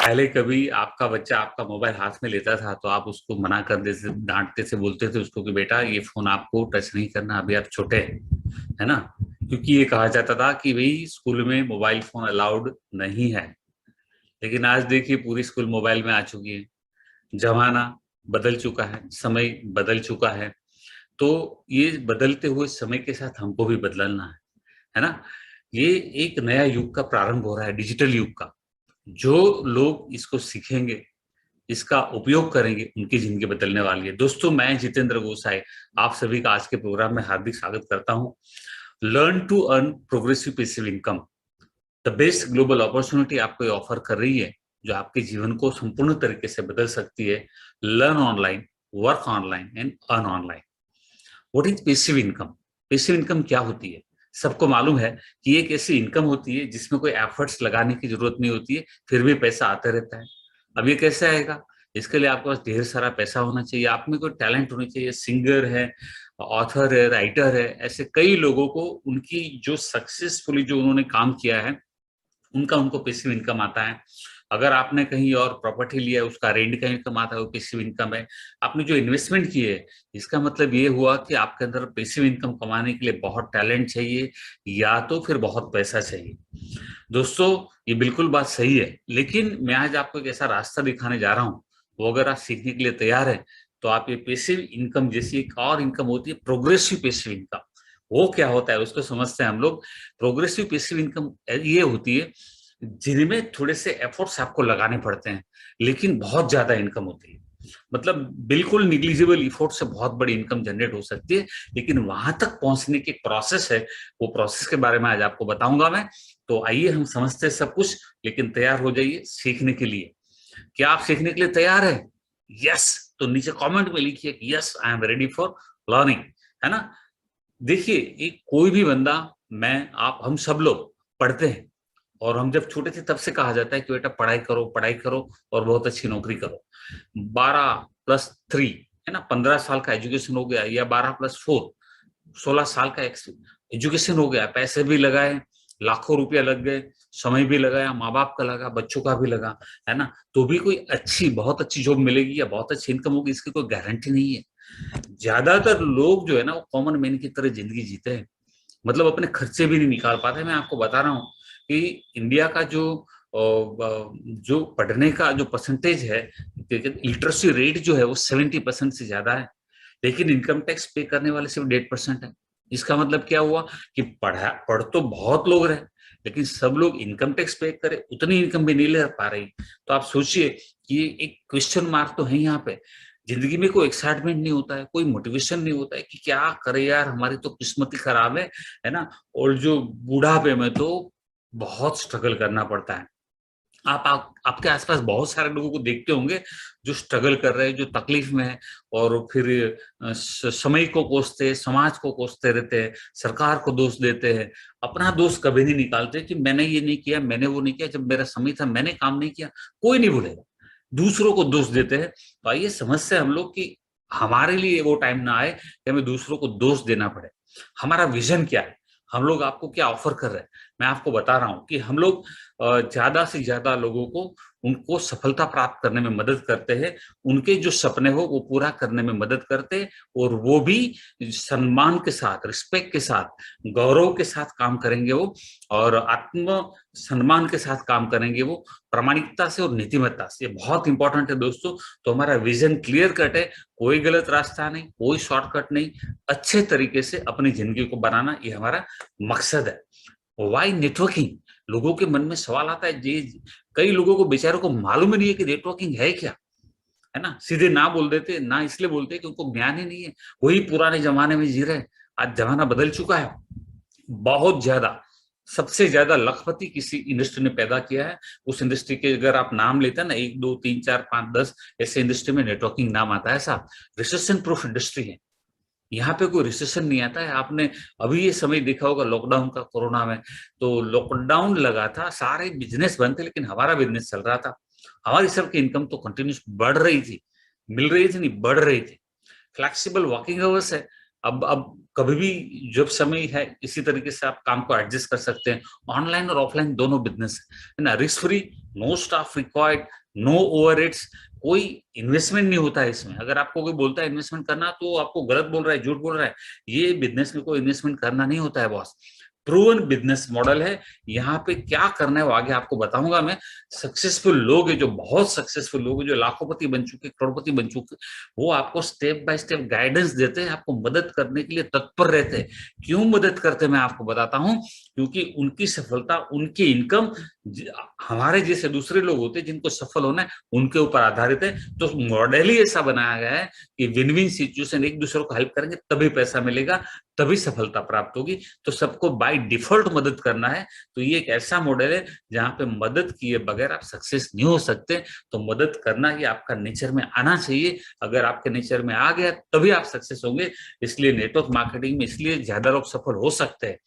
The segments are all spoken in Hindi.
पहले कभी आपका बच्चा आपका मोबाइल हाथ में लेता था तो आप उसको मना कर देते, डांटते थे, बोलते थे उसको कि बेटा ये फोन आपको टच नहीं करना, अभी आप छोटे हैं, है ना। क्योंकि ये कहा जाता था कि भाई स्कूल में मोबाइल फोन अलाउड नहीं है। लेकिन आज देखिए पूरी स्कूल मोबाइल में आ चुकी है। जमाना बदल चुका है, समय बदल चुका है। तो ये बदलते हुए समय के साथ हमको भी बदलना है ना। ये एक नया युग का प्रारंभ हो रहा है, डिजिटल युग का। जो लोग इसको सीखेंगे, इसका उपयोग करेंगे, उनकी जिंदगी बदलने वाली है। दोस्तों, मैं जितेंद्र गोसाई आप सभी का आज के प्रोग्राम में हार्दिक स्वागत करता हूं। Learn to earn progressive passive income, the best global opportunity आपको ये ऑफर कर रही है, जो आपके जीवन को संपूर्ण तरीके से बदल सकती है। Learn online, work online and earn online. What is passive income? Passive income क्या होती है? सबको मालूम है कि एक ऐसी इनकम होती है जिसमें कोई एफर्ट्स लगाने की जरूरत नहीं होती है, फिर भी पैसा आता रहता है। अब ये कैसे आएगा? इसके लिए आपके पास ढेर सारा पैसा होना चाहिए, आप में कोई टैलेंट होनी चाहिए। सिंगर है, ऑथर है, राइटर है, ऐसे कई लोगों को उनकी जो सक्सेसफुली जो उन्होंने काम किया है उनका उनको पैसिव इनकम आता है। अगर आपने कहीं और प्रॉपर्टी लिया है, उसका रेंट का इनकम आता है, वो पैसिव इनकम है। आपने जो इन्वेस्टमेंट की है, इसका मतलब ये हुआ कि आपके अंदर पैसिव इनकम कमाने के लिए बहुत टैलेंट चाहिए, या तो फिर बहुत पैसा चाहिए। दोस्तों, ये बिल्कुल बात सही है, लेकिन मैं आज आपको एक ऐसा रास्ता दिखाने जा रहा हूँ, वो अगर आप सीखने के लिए तैयार है तो आप ये पैसिव इनकम जैसी एक और इनकम होती है, प्रोग्रेसिव पैसिव इनकम। वो क्या होता है उसको समझते हैं हम लोग। प्रोग्रेसिव पैसिव इनकम ये होती है जिनमें थोड़े से एफर्ट्स आपको लगाने पड़ते हैं, लेकिन बहुत ज्यादा इनकम होती है। मतलब बिल्कुल निग्लिजिबल एफर्ट से बहुत बड़ी इनकम जनरेट हो सकती है, लेकिन वहां तक पहुंचने की प्रोसेस है, वो प्रोसेस के बारे में आज आपको बताऊंगा मैं। तो आइए हम समझते हैं सब कुछ, लेकिन तैयार हो जाइए सीखने के लिए। क्या आप सीखने के लिए तैयार है? यस, तो नीचे कमेंट में लिखिए कि yes I am ready for learning, है ना। देखिए, एक कोई भी बंदा, मैं, आप, हम सब लोग पढ़ते हैं, और हम जब छोटे थे तब से कहा जाता है कि बेटा पढ़ाई करो, पढ़ाई करो और बहुत अच्छी नौकरी करो। 12+3, है ना, 15 साल का एजुकेशन हो गया, या 12+4, 16 साल का एजुकेशन हो गया। पैसे भी लगाए, लाखों रुपया लग गए, समय भी लगाया, माँ बाप का लगा, बच्चों का भी लगा, है ना। तो भी कोई अच्छी, बहुत अच्छी जॉब मिलेगी या बहुत अच्छी इनकम होगी, इसकी कोई गारंटी नहीं है। ज्यादातर लोग जो है ना, वो कॉमन मैन की तरह जिंदगी जीते हैं, मतलब अपने खर्चे भी नहीं निकाल पाते। मैं आपको बता रहा हूँ कि इंडिया का जो पढ़ने का जो परसेंटेज है, लिटरेसी रेट जो है वो 70% से ज्यादा है, लेकिन इनकम टैक्स पे करने वाले सिर्फ 1.5% है। इसका मतलब क्या हुआ कि पढ़ तो बहुत लोग रहे, लेकिन सब लोग इनकम टैक्स पे करें उतनी इनकम भी नहीं ले पा रही। तो आप सोचिए कि ये एक क्वेश्चन मार्क तो है यहाँ पे। जिंदगी में कोई एक्साइटमेंट नहीं होता है, कोई मोटिवेशन नहीं होता है कि क्या करे यार, हमारी तो किस्मत ही खराब है ना। और जो बुढ़ापे में तो बहुत स्ट्रगल करना पड़ता है। आपके आसपास बहुत सारे लोगों को देखते होंगे जो स्ट्रगल कर रहे हैं, जो तकलीफ में है, और फिर समय को कोसते हैं, समाज को कोसते रहते हैं, सरकार को दोष देते हैं। अपना दोष कभी नहीं निकालते कि मैंने ये नहीं किया, मैंने वो नहीं किया, जब मेरा समय था मैंने काम नहीं किया। कोई नहीं बोलेगा, दूसरों को दोष देते हैं। तो आइए समझते हैं हम लोग कि हमारे लिए वो टाइम ना आए कि हमें दूसरों को दोष देना पड़े। हमारा विजन क्या है, हम लोग आपको क्या ऑफर कर रहे हैं। मैं आपको बता रहा हूं कि हम लोग ज्यादा से ज्यादा लोगों को, उनको सफलता प्राप्त करने में मदद करते हैं, उनके जो सपने हो वो पूरा करने में मदद करते हैं, और वो भी सम्मान के साथ, रिस्पेक्ट के साथ, गौरव के साथ काम करेंगे वो, और आत्म सम्मान के साथ काम करेंगे वो, प्रामाणिकता से और नीतिमत्ता से। ये बहुत इंपॉर्टेंट है दोस्तों। तो हमारा विजन क्लियर कट है, कोई गलत रास्ता नहीं, कोई शॉर्टकट नहीं, अच्छे तरीके से अपनी जिंदगी को बनाना, ये हमारा मकसद है। Why networking? लोगों के मन में सवाल आता है जी, कई लोगों को बेचारों को मालूम ही नहीं है कि नेटवर्किंग है क्या, है ना। सीधे ना बोल देते, ना इसलिए बोलते कि उनको ज्ञान ही नहीं है, वही पुराने जमाने में जी रहे हैं। आज जमाना बदल चुका है बहुत ज्यादा। सबसे ज्यादा लखपति किसी इंडस्ट्री ने पैदा किया है, उस इंडस्ट्री के अगर आप नाम लेते हैं ना, 1 2 3 4 5 10 ऐसे इंडस्ट्री में नेटवर्किंग नाम आता है साहब। रिसेशन प्रूफ इंडस्ट्री है, यहाँ पे कोई रिसेशन नहीं आता है। आपने अभी ये समय देखा होगा लॉकडाउन का, कोरोना में तो लॉकडाउन लगा था, सारे बिजनेस बंद थे, लेकिन हमारा बिजनेस चल रहा था। हमारी सबकी इनकम तो कंटिन्यूस बढ़ रही थी, मिल रही थी नहीं, बढ़ रही थी। फ्लेक्सिबल वर्किंग आवर्स है, अब कभी भी जब समय है इसी तरीके से आप काम को एडजस्ट कर सकते हैं। ऑनलाइन और ऑफलाइन दोनों बिजनेस है ना, risk free, no staff required, no overheads, कोई इन्वेस्टमेंट नहीं होता है इसमें। अगर आपको कोई बोलता है इन्वेस्टमेंट करना तो आपको गलत बोल रहा है, झूठ बोल रहा है। ये बिजनेस में कोई इन्वेस्टमेंट करना नहीं होता है बॉस। प्रूवन बिजनेस मॉडल है। यहाँ पे क्या करना है वो आगे आपको बताऊंगा मैं। सक्सेसफुल लोग है, जो बहुत सक्सेसफुल लोग है, जो लाखोंपति बन चुके, करोड़पति बन चुके, वो आपको स्टेप बाय स्टेप गाइडेंस देते हैं, आपको मदद करने के लिए तत्पर रहते हैं। क्यों मदद करते हैं मैं आपको बताता हूं। क्योंकि उनकी सफलता, उनकी इनकम हमारे जैसे दूसरे लोग होते हैं जिनको सफल होना है उनके ऊपर आधारित है। तो मॉडल ही ऐसा बनाया गया है कि विन विन सिचुएशन, एक दूसरे को हेल्प करेंगे तभी पैसा मिलेगा, तभी सफलता प्राप्त होगी। तो सबको बाय डिफॉल्ट मदद करना है। तो ये एक ऐसा मॉडल है जहां पे मदद किए बगैर आप सक्सेस नहीं हो सकते। तो मदद करना ही आपका नेचर में आना चाहिए। अगर आपके नेचर में आ गया तभी आप सक्सेस होंगे। इसलिए नेटवर्क मार्केटिंग में इसलिए ज्यादा लोग सफल हो सकते हैं।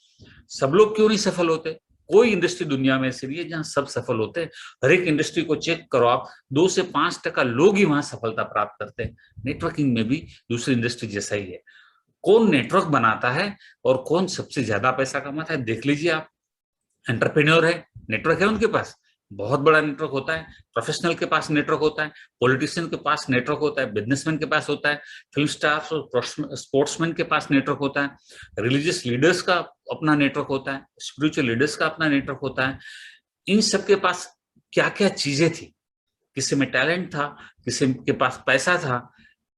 सब लोग क्यों नहीं सफल होते? कोई इंडस्ट्री दुनिया में ऐसी नहीं है जहां सब सफल होते हैं। हर एक इंडस्ट्री को चेक करो आप, 2 से 5% लोग ही वहां सफलता प्राप्त करते हैं। नेटवर्किंग में भी दूसरी इंडस्ट्री जैसा ही है। कौन नेटवर्क बनाता है और कौन सबसे ज्यादा पैसा कमाता है देख लीजिए आप। एंटरप्रेन्योर है, नेटवर्क है उनके पास, बहुत बड़ा नेटवर्क होता है। प्रोफेशनल के पास नेटवर्क होता है, पॉलिटिशियन के पास नेटवर्क होता है, बिजनेसमैन के पास होता है, फिल्म स्टार्स और स्पोर्ट्समैन के पास नेटवर्क होता है, रिलीजियस लीडर्स का अपना नेटवर्क होता है, स्पिरिचुअल लीडर्स का अपना नेटवर्क होता है। इन सबके पास क्या क्या चीजें थी, किसी में टैलेंट था, किसी के पास पैसा था,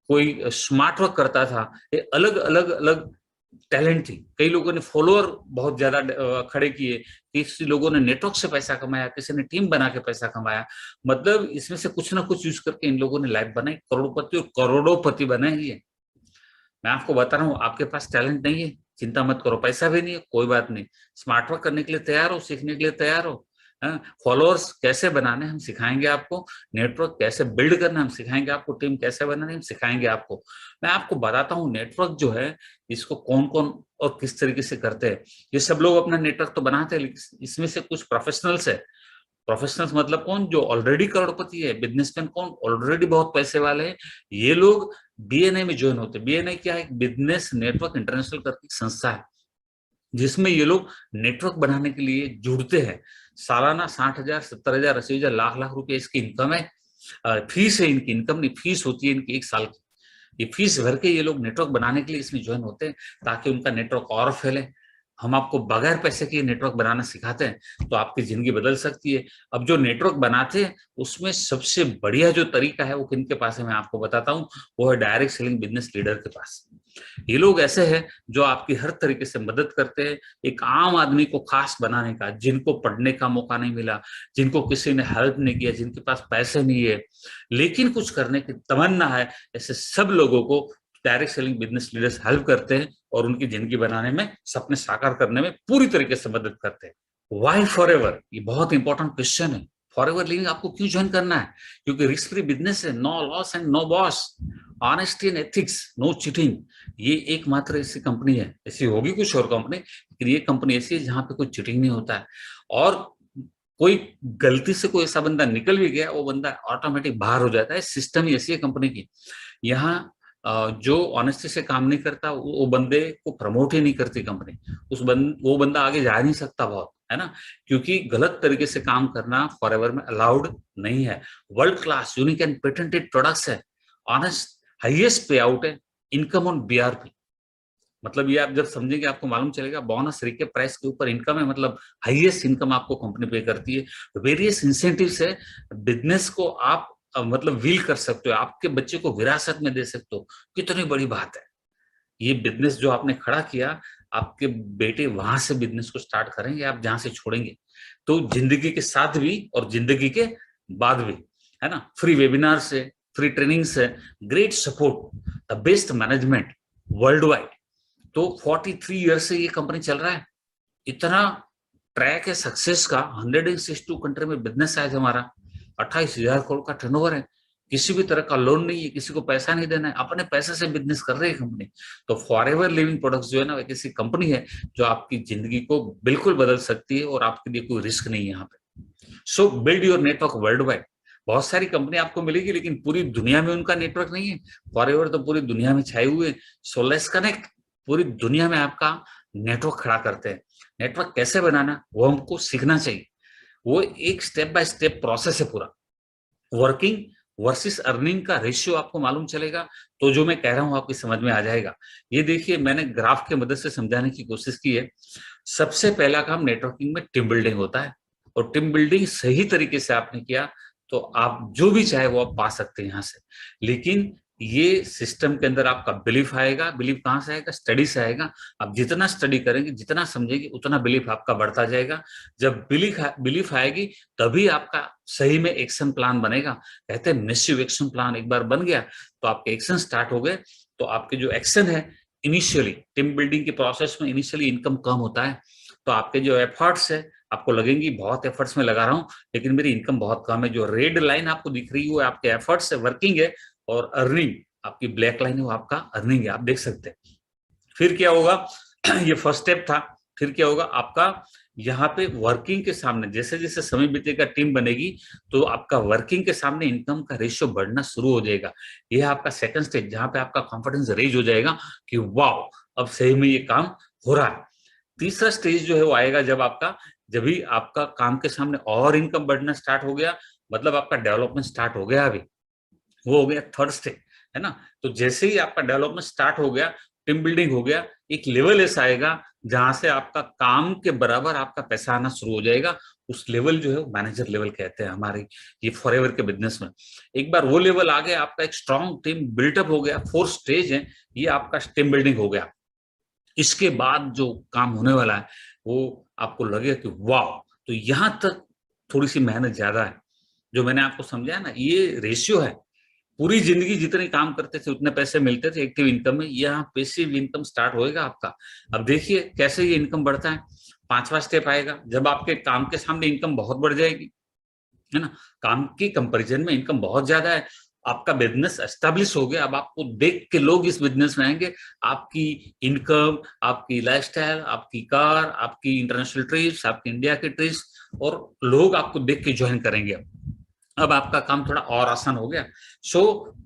कोई स्मार्ट वर्क करता था। ये अलग अलग अलग टैलेंट थी। कई लोगों ने फॉलोअर बहुत ज्यादा खड़े किए, किसी लोगों ने नेटवर्क से पैसा कमाया, किसी ने टीम बना के पैसा कमाया। मतलब इसमें से कुछ ना कुछ यूज करके इन लोगों ने लाइफ बनाई, करोड़पति और करोड़ोंपति बने ही। मैं आपको बता रहा हूँ, आपके पास टैलेंट नहीं है, चिंता मत करो, पैसा भी नहीं है, कोई बात नहीं। स्मार्ट वर्क करने के लिए तैयार हो, सीखने के लिए तैयार हो। फॉलोअर्स कैसे बनाने हम सिखाएंगे आपको, नेटवर्क कैसे बिल्ड करना हम सिखाएंगे आपको, टीम कैसे बनाने हम सिखाएंगे आपको। मैं आपको बताता हूँ नेटवर्क जो है इसको कौन कौन और किस तरीके से करते हैं। ये सब लोग अपना नेटवर्क तो बनाते हैं, लेकिन इसमें से कुछ प्रोफेशनल्स है। प्रोफेशनल्स मतलब कौन? जो ऑलरेडी करोड़पति है। बिजनेसमैन कौन? ऑलरेडी बहुत पैसे वाले हैं। ये लोग बीएनआई में ज्वाइन होते हैं। बीएनआई क्या है? बिजनेस नेटवर्क इंटरनेशनल करके संस्था है जिसमें ये लोग नेटवर्क बनाने के लिए जुड़ते हैं। सालाना 60,000, 70,000, 80,000, लाख लाख रुपए इसकी इनकम है। फीस है इनकी, इनकम नहीं, फीस होती है इनकी 1 साल की। ये फीस भर के ये लोग नेटवर्क बनाने के लिए इसमें ज्वाइन होते हैं ताकि उनका नेटवर्क और फैले। हम आपको बगैर पैसे के नेटवर्क बनाना सिखाते हैं तो आपकी जिंदगी बदल सकती है। अब जो नेटवर्क बनाते हैं उसमें सबसे बढ़िया जो तरीका है वो किनके पास है मैं आपको बताता हूँ। वो है डायरेक्ट सेलिंग बिजनेस लीडर के पास। ये लोग ऐसे हैं जो आपकी हर तरीके से मदद करते हैं एक आम आदमी को खास बनाने का, जिनको पढ़ने का मौका नहीं मिला, जिनको किसी ने हेल्प नहीं किया, जिनके पास पैसे नहीं है लेकिन कुछ करने की तमन्ना है, ऐसे सब लोगों को direct selling business leaders help करते हैं और उनकी जिंदगी बनाने में, सपने साकार करने में पूरी तरीके से मदद करते हैं। वाई फॉरएवर, ये बहुत इंपॉर्टेंट क्वेश्चन है। फॉरएवर लिविंग आपको क्यों ज्वाइन करना है? क्योंकि रिस्क फ्री बिजनेस है, no loss and no boss, honesty and ethics, no cheating. ये एकमात्र ऐसी कंपनी है, ऐसी होगी कुछ और कंपनी, लेकिन ये कंपनी ऐसी है जहां पे कोई चीटिंग नहीं होता है। और कोई गलती से कोई ऐसा बंदा निकल भी गया, वो बंदा ऑटोमेटिक बाहर हो जाता है। सिस्टम ही ऐसी है कंपनी की। यहाँ जो ऑनेस्टी से काम नहीं करता वो बंदे को प्रमोट ही नहीं करती कंपनी। वो बंदा आगे जा नहीं सकता बहुत, है ना, क्योंकि गलत तरीके से काम करना फॉरएवर में अलाउड नहीं है। World class unique and patented products है, ऑनेस्ट हाईएस्ट पे आउट है, इनकम ऑन बीआरपी। मतलब ये आप जब समझेंगे आपको मालूम चलेगा, बोनस रिके प्राइस के ऊपर इनकम है, मतलब हाईएस्ट इनकम आपको कंपनी पे करती है। वेरियस इंसेंटिव्स है। बिजनेस को आप मतलब व्हील कर सकते हो, आपके बच्चे को विरासत में दे सकते हो। कितनी बड़ी बात है। ये बिजनेस जो आपने खड़ा किया, आपके बेटे वहां से बिजनेस को स्टार्ट करेंगे, आप जहां से छोड़ेंगे। तो जिंदगी के साथ भी और जिंदगी के बाद भी, है ना, फ्री वेबिनार से, फ्री ट्रेनिंग से, great support, the best management world wide. तो 43 ईयर से ये कंपनी चल रहा है। इतना ट्रैक है सक्सेस का। 162 कंट्री में बिजनेस है हमारा। 28,000 करोड़ का टर्नओवर है। किसी भी तरह का लोन नहीं है, किसी को पैसा नहीं देना है, अपने पैसे से बिजनेस कर रही है कंपनी। तो फॉरएवर लिविंग प्रोडक्ट्स जो है ना, एक ऐसी कंपनी है जो आपकी जिंदगी को बिल्कुल बदल सकती है और आपके लिए कोई रिस्क नहीं है यहाँ पे। सो build your network world wide. बहुत सारी कंपनी आपको मिलेगी लेकिन पूरी दुनिया में उनका नेटवर्क नहीं है। फॉरएवर तो पूरी दुनिया में छाए हुए। सो लेट्स कनेक्ट, पूरी दुनिया में आपका नेटवर्क खड़ा करते हैं। नेटवर्क कैसे बनाना वो हमको सीखना चाहिए। वो एक स्टेप बाय स्टेप प्रोसेस है पूरा। वर्किंग वर्सेस अर्निंग का रेशियो आपको मालूम चलेगा तो जो मैं कह रहा हूं आपकी समझ में आ जाएगा। ये देखिए, मैंने ग्राफ की मदद से समझाने की कोशिश की है। सबसे पहला काम नेटवर्किंग में टीम बिल्डिंग होता है, और टीम बिल्डिंग सही तरीके से आपने किया तो आप जो भी चाहे वो आप पा सकते हैं यहां से। लेकिन ये सिस्टम के अंदर आपका बिलीफ आएगा। बिलीफ कहां से आएगा? स्टडी से आएगा। आप जितना स्टडी करेंगे, जितना समझेंगे, उतना बिलीफ आपका बढ़ता जाएगा। जब बिलीफ आएगी तभी आपका सही में एक्शन प्लान बनेगा। कहते हैं मैसिव एक्शन प्लान एक बार बन गया तो आपके एक्शन स्टार्ट हो गए, तो आपके जो एक्शन है इनिशियली टीम बिल्डिंग के प्रोसेस में इनिशियली इनकम कम होता है, तो आपके जो एफर्ट्स है आपको लगेंगी बहुत एफर्ट्स में लगा रहा हूं लेकिन मेरी इनकम बहुत कम है। जो रेड लाइन आपको दिख रही है वो आपके एफर्ट्स है, वर्किंग है, और अर्निंग आपकी ब्लैक लाइन है वो आपका अर्निंग है, आप देख सकते हैं। फिर क्या होगा? ये फर्स्ट स्टेप था। फिर क्या होगा आपका? यहाँ पे वर्किंग के सामने जैसे जैसे समय बीतेगा, टीम बनेगी, तो आपका वर्किंग के सामने इनकम का रेशियो बढ़ना शुरू हो जाएगा। यह आपका सेकंड स्टेज, जहां पे आपका कॉन्फिडेंस रेज हो जाएगा कि वाह अब सही में ये काम हो रहा है। तीसरा स्टेज जो है वो आएगा जब भी आपका काम के सामने और इनकम बढ़ना स्टार्ट हो गया, मतलब आपका डेवलपमेंट स्टार्ट हो गया। अभी वो हो गया थर्ड स्टेज, है ना। तो जैसे ही आपका डेवलपमेंट स्टार्ट हो गया, टीम बिल्डिंग हो गया, एक लेवल ऐसा आएगा जहां से आपका काम के बराबर आपका पैसा आना शुरू हो जाएगा। उस लेवल जो है वो मैनेजर लेवल कहते हैं हमारे ये फॉरएवर के बिजनेस में। एक बार वो लेवल आ गया, आपका एक स्ट्रॉन्ग टीम बिल्टअप हो गया। फोर्थ स्टेज है ये आपका टीम बिल्डिंग हो गया। इसके बाद जो काम होने वाला है वो आपको लगेगा कि वाह, तो यहां तक थोड़ी सी मेहनत ज्यादा है। जो मैंने आपको समझाया ना, ये रेशियो है। पूरी जिंदगी जितने काम करते थे उतने पैसे मिलते थे एक्टिव इनकम में, यहाँ पैसिव इनकम स्टार्ट होएगा आपका। अब देखिए कैसे ये इनकम बढ़ता है। पांचवा स्टेप आएगा जब आपके काम के सामने इनकम बहुत बढ़ जाएगी, है ना। काम की कंपैरिजन में इनकम बहुत ज्यादा है, आपका बिजनेस एस्टेब्लिश हो गया। अब आपको देख के लोग इस बिजनेस में आएंगे। आपकी इनकम, आपकी लाइफस्टाइल, आपकी कार, आपकी इंटरनेशनल ट्रिप्स, आपकी इंडिया की ट्रिप्स, और लोग आपको देख के ज्वाइन करेंगे। अब आपका काम थोड़ा और आसान हो गया। सो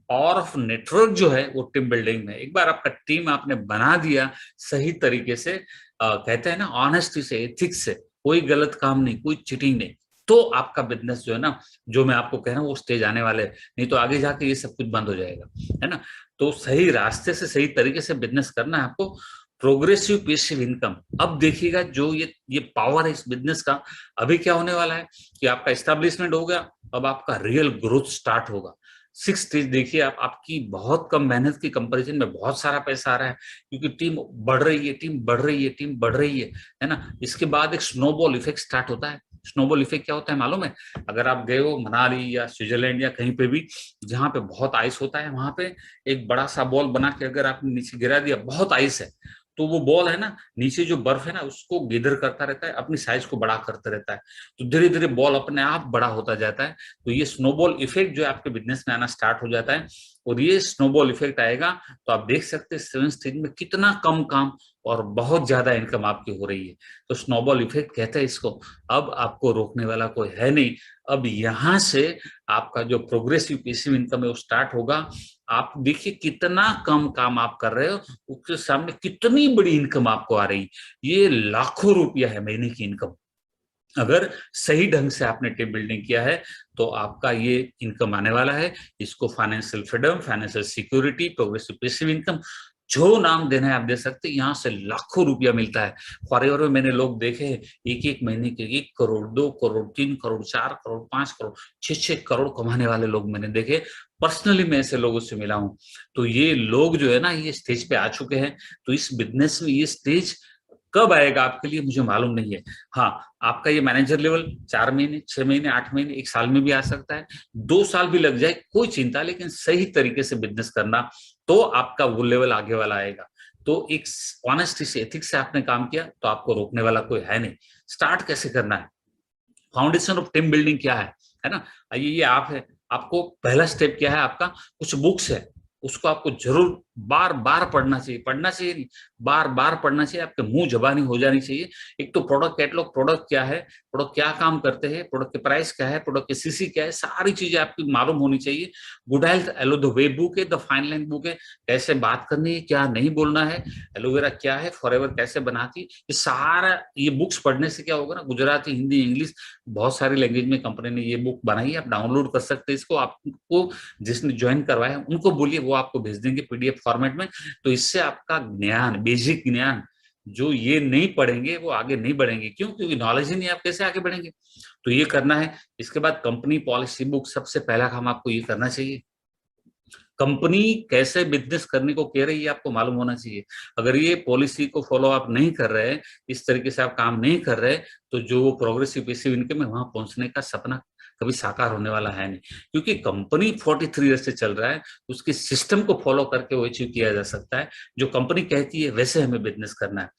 पावर ऑफ नेटवर्क जो है वो टीम बिल्डिंग में, एक बार आपका टीम आपने बना दिया सही तरीके से, कहते हैं ना ऑनेस्टी से, एथिक्स से, कोई गलत काम नहीं, कोई चीटिंग नहीं, तो आपका बिजनेस जो है ना, जो मैं आपको कह रहा हूँ वो स्टेज आने वाले है। नहीं तो आगे जाके ये सब कुछ बंद हो जाएगा, है ना। तो सही रास्ते से सही तरीके से बिजनेस करना है आपको। प्रोग्रेसिव पेसिव इनकम, अब देखिएगा जो ये पावर है इस बिजनेस का। अभी क्या होने वाला है कि आपका एस्टेब्लिशमेंट हो गया, अब आपका रियल ग्रोथ स्टार्ट होगा। सिक्स स्टेज देखिए आप, आपकी बहुत कम मेहनत की कंपैरिजन में बहुत सारा पैसा आ रहा है, क्योंकि टीम बढ़ रही है, टीम बढ़ रही है, टीम बढ़ रही है ना। इसके बाद एक स्नोबॉल इफेक्ट स्टार्ट होता है। स्नोबॉल इफेक्ट क्या होता है मालूम है? अगर आप गए हो मनाली या स्विट्जरलैंड या कहीं पे भी जहां पे बहुत आइस होता है, वहां पे एक बड़ा सा बॉल बना के अगर आपने नीचे गिरा दिया, बहुत आइस है, तो वो बॉल है ना, नीचे जो बर्फ है ना उसको गैदर करता रहता है, अपनी साइज को बड़ा करता रहता है, तो धीरे धीरे बॉल अपने आप बड़ा होता जाता है। तो ये स्नोबॉल इफेक्ट जो है आपके बिजनेस में आना स्टार्ट हो जाता है। और ये स्नोबॉल इफेक्ट आएगा तो आप देख सकते हैं सेवन स्टेज में कितना कम काम और बहुत ज्यादा इनकम आपकी हो रही है। तो स्नोबॉल इफेक्ट कहते हैं इसको। अब आपको रोकने वाला कोई है नहीं। अब यहां से आपका जो प्रोग्रेसिव पैसिव इनकम है वो स्टार्ट होगा। आप देखिए कितना कम काम आप कर रहे हो, उसके सामने कितनी बड़ी इनकम आपको आ रही। ये लाखों रुपया है महीने की इनकम। अगर सही ढंग से आपने टीम बिल्डिंग किया है तो आपका ये इनकम आने वाला है। इसको financial freedom, financial security, progressive passive income, जो नाम देना है आप दे सकते हैं। यहाँ से लाखों रुपया मिलता है। फॉरएवर में मैंने लोग देखे एक एक महीने के 1 करोड़, 2 करोड़, 3 करोड़, 4 करोड़, 5 करोड़, 6 करोड़ कमाने वाले लोग मैंने देखे। पर्सनली मैं ऐसे लोगों से मिला हूं। तो ये लोग जो है ना ये स्टेज पे आ चुके हैं। तो इस बिजनेस में ये स्टेज कब आएगा आपके लिए मुझे मालूम नहीं है। हाँ, आपका ये मैनेजर लेवल 4 महीने, 6 महीने, 8 महीने, 1 साल में भी आ सकता है, 2 साल भी लग जाए, कोई चिंता, लेकिन सही तरीके से बिजनेस करना तो आपका वो लेवल आगे वाला आएगा। तो एक ऑनेस्टी से, एथिक्स से आपने काम किया तो आपको रोकने वाला कोई है नहीं। स्टार्ट कैसे करना है, फाउंडेशन ऑफ टीम बिल्डिंग क्या है ना। ये आप है, आपको पहला स्टेप क्या है आपका, कुछ बुक्स है। उसको आपको जरूर बार बार पढ़ना चाहिए, पढ़ना चाहिए नहीं, बार बार पढ़ना चाहिए, आपके मुंह जबानी हो जानी चाहिए। एक तो प्रोडक्ट कैटलॉग, प्रोडक्ट क्या है, प्रोडक्ट क्या काम करते हैं, प्रोडक्ट के प्राइस क्या है, प्रोडक्ट के सीसी क्या है, सारी चीजें आपकी मालूम होनी चाहिए। Good health yellow the way book है, द फाइन लाइन बुक है, कैसे बात करनी है, क्या नहीं बोलना है, एलोवेरा क्या है, फॉरएवर कैसे बनाती, ये सारा, ये बुक्स पढ़ने से क्या होगा ना, गुजराती, हिंदी, इंग्लिश, बहुत सारी लैंग्वेज में कंपनी ने ये बुक बनाई है, आप डाउनलोड कर सकते हैं इसको। आपको जिसने ज्वाइन करवाया है उनको बोलिए, वो आपको भेज देंगे पीडीएफ फॉर्मेट में। तो इससे आपका ज्ञान, बेसिक ज्ञान, जो ये नहीं पढ़ेंगे वो आगे नहीं बढ़ेंगे। क्यों? क्योंकि नॉलेज ही नहीं, आप कैसे आगे बढ़ेंगे। तो ये करना है। इसके बाद कंपनी पॉलिसी बुक, सबसे पहला काम आपको ये करना चाहिए। कंपनी कैसे बिजनेस करने को कह रही है आपको मालूम होना चाहिए। अगर ये पॉलिसी को फॉलो आप नहीं कर रहे, इस तरीके से आप काम नहीं कर रहे, तो जो वो प्रोग्रेसिव पैसिव इनकम है वहां पहुंचने का सपना कभी साकार होने वाला है नहीं। क्योंकि कंपनी 43 ईयर से चल रहा है, उसके सिस्टम को फॉलो करके वो अचीव किया जा सकता है। जो कंपनी कहती है वैसे हमें बिजनेस करना है।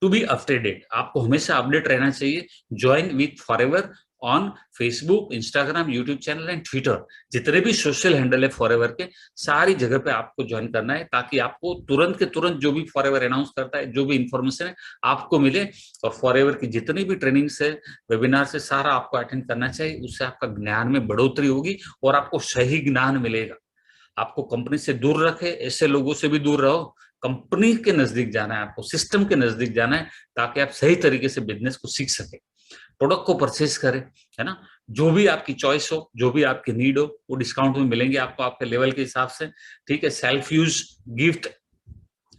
टू बी अपडेटेड, आपको हमेशा अपडेट रहना चाहिए। Join with forever on Facebook, Instagram, YouTube channel and Twitter, जितने भी सोशल हैंडल है फॉरएवर के, सारी जगह पे आपको ज्वाइन करना है, ताकि आपको तुरंत के तुरंत जो भी फॉरएवर अनाउंस करता है, जो भी इंफॉर्मेशन है आपको मिले। और फॉरएवर की जितनी भी ट्रेनिंग से, वेबिनार से, सारा आपको अटेंड करना चाहिए। उससे आपका ज्ञान में बढ़ोतरी होगी और आपको सही ज्ञान मिलेगा। आपको कंपनी से दूर रखे, ऐसे लोगों से भी दूर रहो। कंपनी के नजदीक जाना है आपको, सिस्टम के नजदीक जाना है, ताकि आप सही तरीके से बिजनेस को सीख सके, प्रोडक्ट को परचेज करें, है ना। जो भी आपकी चॉइस हो, जो भी आपकी नीड हो, वो डिस्काउंट में मिलेंगे आपको, आपके लेवल के हिसाब से। ठीक है। सेल्फ यूज गिफ्ट,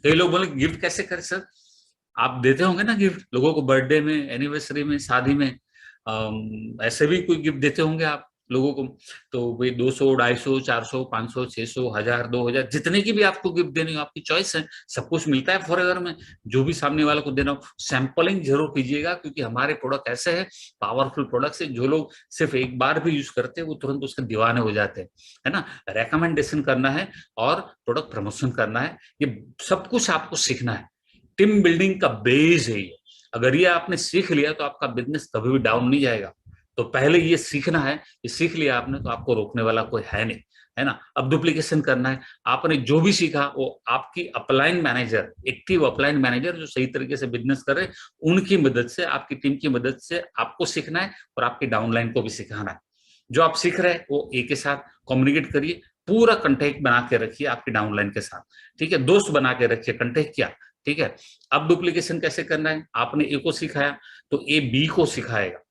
कई लोग बोले गिफ्ट कैसे करें सर, आप देते होंगे ना गिफ्ट लोगों को, बर्थडे में, एनिवर्सरी में, शादी में, ऐसे भी कोई गिफ्ट देते होंगे आप लोगों को। तो भाई 200, 250, 400, 500, 600, 1000, 2000, जितने की भी आपको गिफ्ट देनी हो, आपकी चॉइस है। सब कुछ मिलता है फॉरएवर में। जो भी सामने वाले को देना हो, सैंपलिंग जरूर कीजिएगा, क्योंकि हमारे प्रोडक्ट ऐसे हैं, पावरफुल प्रोडक्ट्स है, जो लोग सिर्फ एक बार भी यूज करते हैं वो तुरंत उसके दीवाने हो जाते हैं, है ना। रेकमेंडेशन करना है और प्रोडक्ट प्रमोशन करना है, ये सब कुछ आपको सीखना है। टीम बिल्डिंग का बेस है ये। अगर ये आपने सीख लिया तो आपका बिजनेस कभी भी डाउन नहीं जाएगा। तो पहले ये सीखना है, ये सीख लिया आपने तो आपको रोकने वाला कोई है नहीं, है ना। अब डुप्लीकेशन करना है। आपने जो भी सीखा वो आपकी upline manager, active upline manager जो सही तरीके से बिजनेस कर रहे, उनकी मदद से, आपकी टीम की मदद से आपको सीखना है और आपकी डाउनलाइन को भी सिखाना है। जो आप सीख रहे हैं वो एक के साथ कम्युनिकेट करिए, पूरा कंटेक्ट बना के रखिए आपकी डाउनलाइन के साथ। ठीक है। दोस्त बना के रखिए, कंटेक्ट किया। ठीक है। अब डुप्लीकेशन कैसे करना है, आपने ए को सिखाया तो ए बी को सिखाएगा।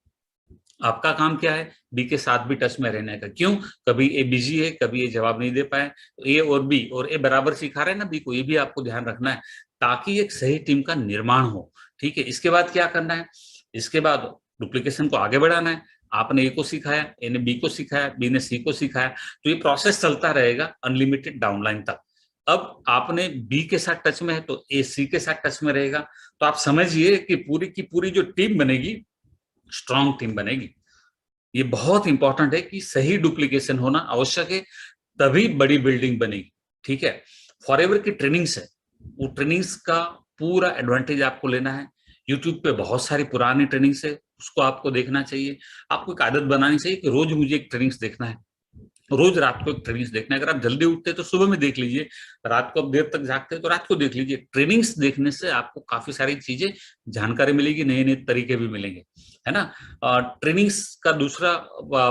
आपका काम क्या है, बी के साथ भी टच में रहने का। क्यों? कभी ए बिजी है, कभी ए जवाब नहीं दे पाए, तो ए और बी, और ए बराबर सिखा रहे हैं ना बी को, ये भी आपको ध्यान रखना है, ताकि एक सही टीम का निर्माण हो। ठीक है। इसके बाद क्या करना है, इसके बाद डुप्लीकेशन को आगे बढ़ाना है। आपने ए को सिखाया, ए ने बी को सिखाया, बी ने सी को सिखाया, तो ये प्रोसेस चलता रहेगा अनलिमिटेड डाउनलाइन तक। अब आपने बी के साथ टच में है तो ए सी के साथ टच में रहेगा। तो आप समझिए कि पूरी की पूरी जो टीम बनेगी, स्ट्रॉन्ग टीम बनेगी। ये बहुत इंपॉर्टेंट है कि सही डुप्लीकेशन होना आवश्यक है, तभी बड़ी बिल्डिंग बनेगी। ठीक है। फॉरएवर की ट्रेनिंग्स है, वो ट्रेनिंग्स का पूरा एडवांटेज आपको लेना है। यूट्यूब पे बहुत सारी पुरानी ट्रेनिंग्स है, उसको आपको देखना चाहिए। आपको एक आदत बनानी चाहिए कि रोज मुझे एक ट्रेनिंग्स देखना है, रोज रात को एक ट्रेनिंग्स देखना है। अगर आप जल्दी उठते हैं तो सुबह में देख लीजिए, रात को आप देर तक जागते हैं तो रात को देख लीजिए। ट्रेनिंग्स देखने से आपको काफी सारी चीजें, जानकारी मिलेगी, नए नए तरीके भी मिलेंगे, है ना। ट्रेनिंग्स का दूसरा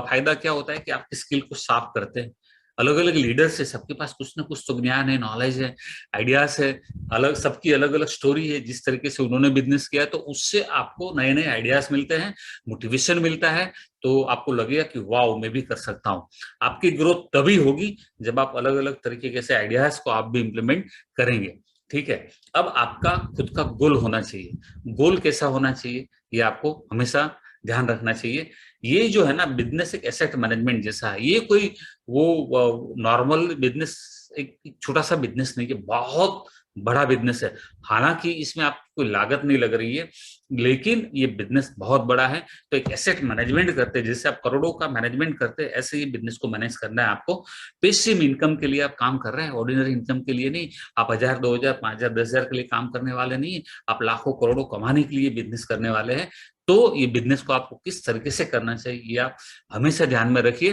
फायदा क्या होता है कि आपकी स्किल को साफ करते हैं। अलग अलग लीडर्स है, सबके पास कुछ ना कुछ तो ज्ञान है, नॉलेज है, आइडियाज है, अलग, सबकी अलग अलग स्टोरी है, जिस तरीके से उन्होंने बिजनेस किया, तो उससे आपको नए नए आइडियाज मिलते हैं, मोटिवेशन मिलता है। तो आपको लगेगा कि वाओ मैं भी कर सकता हूँ। आपकी ग्रोथ तभी होगी जब आप अलग अलग तरीके से आइडियाज को आप भी इंप्लीमेंट करेंगे। ठीक है। अब आपका खुद का गोल होना चाहिए। गोल कैसा होना चाहिए, ये आपको हमेशा ध्यान रखना चाहिए। ये जो है ना, बिजनेस एक एसेट मैनेजमेंट जैसा है। ये कोई वो नॉर्मल बिजनेस, एक छोटा सा बिजनेस नहीं, कि बहुत बड़ा बिजनेस है। हालांकि इसमें आप कोई लागत नहीं लग रही है, लेकिन ये बिजनेस बहुत बड़ा है। तो एक एसेट मैनेजमेंट करते हैं, जैसे आप करोड़ों का मैनेजमेंट करते हैं, ऐसे ही बिजनेस को मैनेज करना है आपको। पेसिव इनकम के लिए आप काम कर रहे हैं, ऑर्डिनरी इनकम के लिए नहीं। आप 1000, 2000, 5000, 10,000 के लिए काम करने वाले नहीं, आप लाखों करोड़ों कमाने के लिए बिजनेस करने वाले हैं। तो ये बिजनेस को आपको किस तरीके से करना चाहिए, ये आप हमेशा ध्यान में रखिए।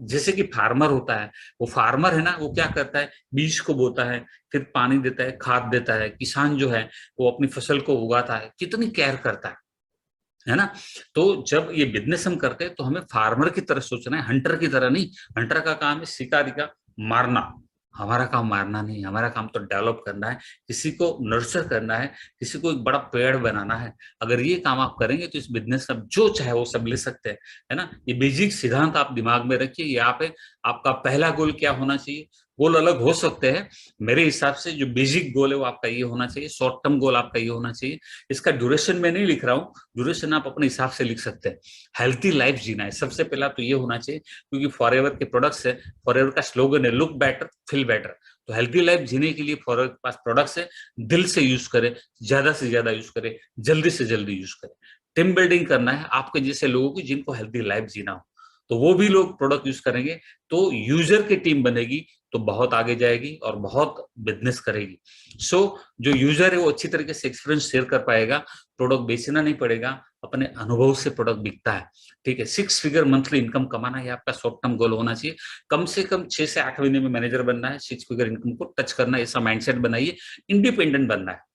जैसे कि फार्मर होता है, वो फार्मर है ना, वो क्या करता है, बीज को बोता है, फिर पानी देता है, खाद देता है। किसान जो है वो अपनी फसल को उगाता है, कितनी केयर करता है ना। तो जब ये बिजनेस हम करते हैं तो हमें फार्मर की तरह सोचना है, हंटर की तरह नहीं। हंटर का काम है शिकारी का मारना, हमारा काम मारना नहीं, हमारा काम तो डेवलप करना है, किसी को नर्चर करना है, किसी को एक बड़ा पेड़ बनाना है। अगर ये काम आप करेंगे तो इस बिजनेस में जो चाहे वो सब ले सकते हैं, है ना। ये बेसिक सिद्धांत आप दिमाग में रखिए। यहाँ पे आपका पहला गोल क्या होना चाहिए, गोल अलग हो सकते हैं, मेरे हिसाब से जो बेसिक गोल है वो आपका ये होना चाहिए, शॉर्ट टर्म गोल आपका ये होना चाहिए। इसका ड्यूरेशन में नहीं लिख रहा हूँ, ड्यूरेशन आप अपने हिसाब से लिख सकते हैं। हेल्थी लाइफ जीना है, सबसे पहला तो ये होना चाहिए, क्योंकि फॉरएवर के प्रोडक्ट्स है, फॉरएवर का स्लोगन है लुक बेटर फील बेटर। तो हेल्थी लाइफ जीने के लिए फॉरएवर के पास प्रोडक्ट्स है, दिल से यूज करें, ज्यादा से ज्यादा यूज करें, जल्दी से जल्दी यूज करें। टीम बिल्डिंग करना है आपके जैसे लोगों की जिनको हेल्थी लाइफ जीना हो, तो वो भी लोग प्रोडक्ट यूज करेंगे, तो यूजर की टीम बनेगी, तो बहुत आगे जाएगी और बहुत बिजनेस करेगी। सो जो यूजर है वो अच्छी तरीके से एक्सपीरियंस शेयर कर पाएगा, प्रोडक्ट बेचना नहीं पड़ेगा, अपने अनुभव से प्रोडक्ट बिकता है। ठीक है, 6 फिगर मंथली इनकम कमाना है आपका शॉर्ट टर्म गोल होना चाहिए। कम से कम 6 से 8 महीने में मैनेजर बनना है, 6 फिगर इनकम को टच करना है, ऐसा माइंडसेट बनाइए। इंडिपेंडेंट बनना है,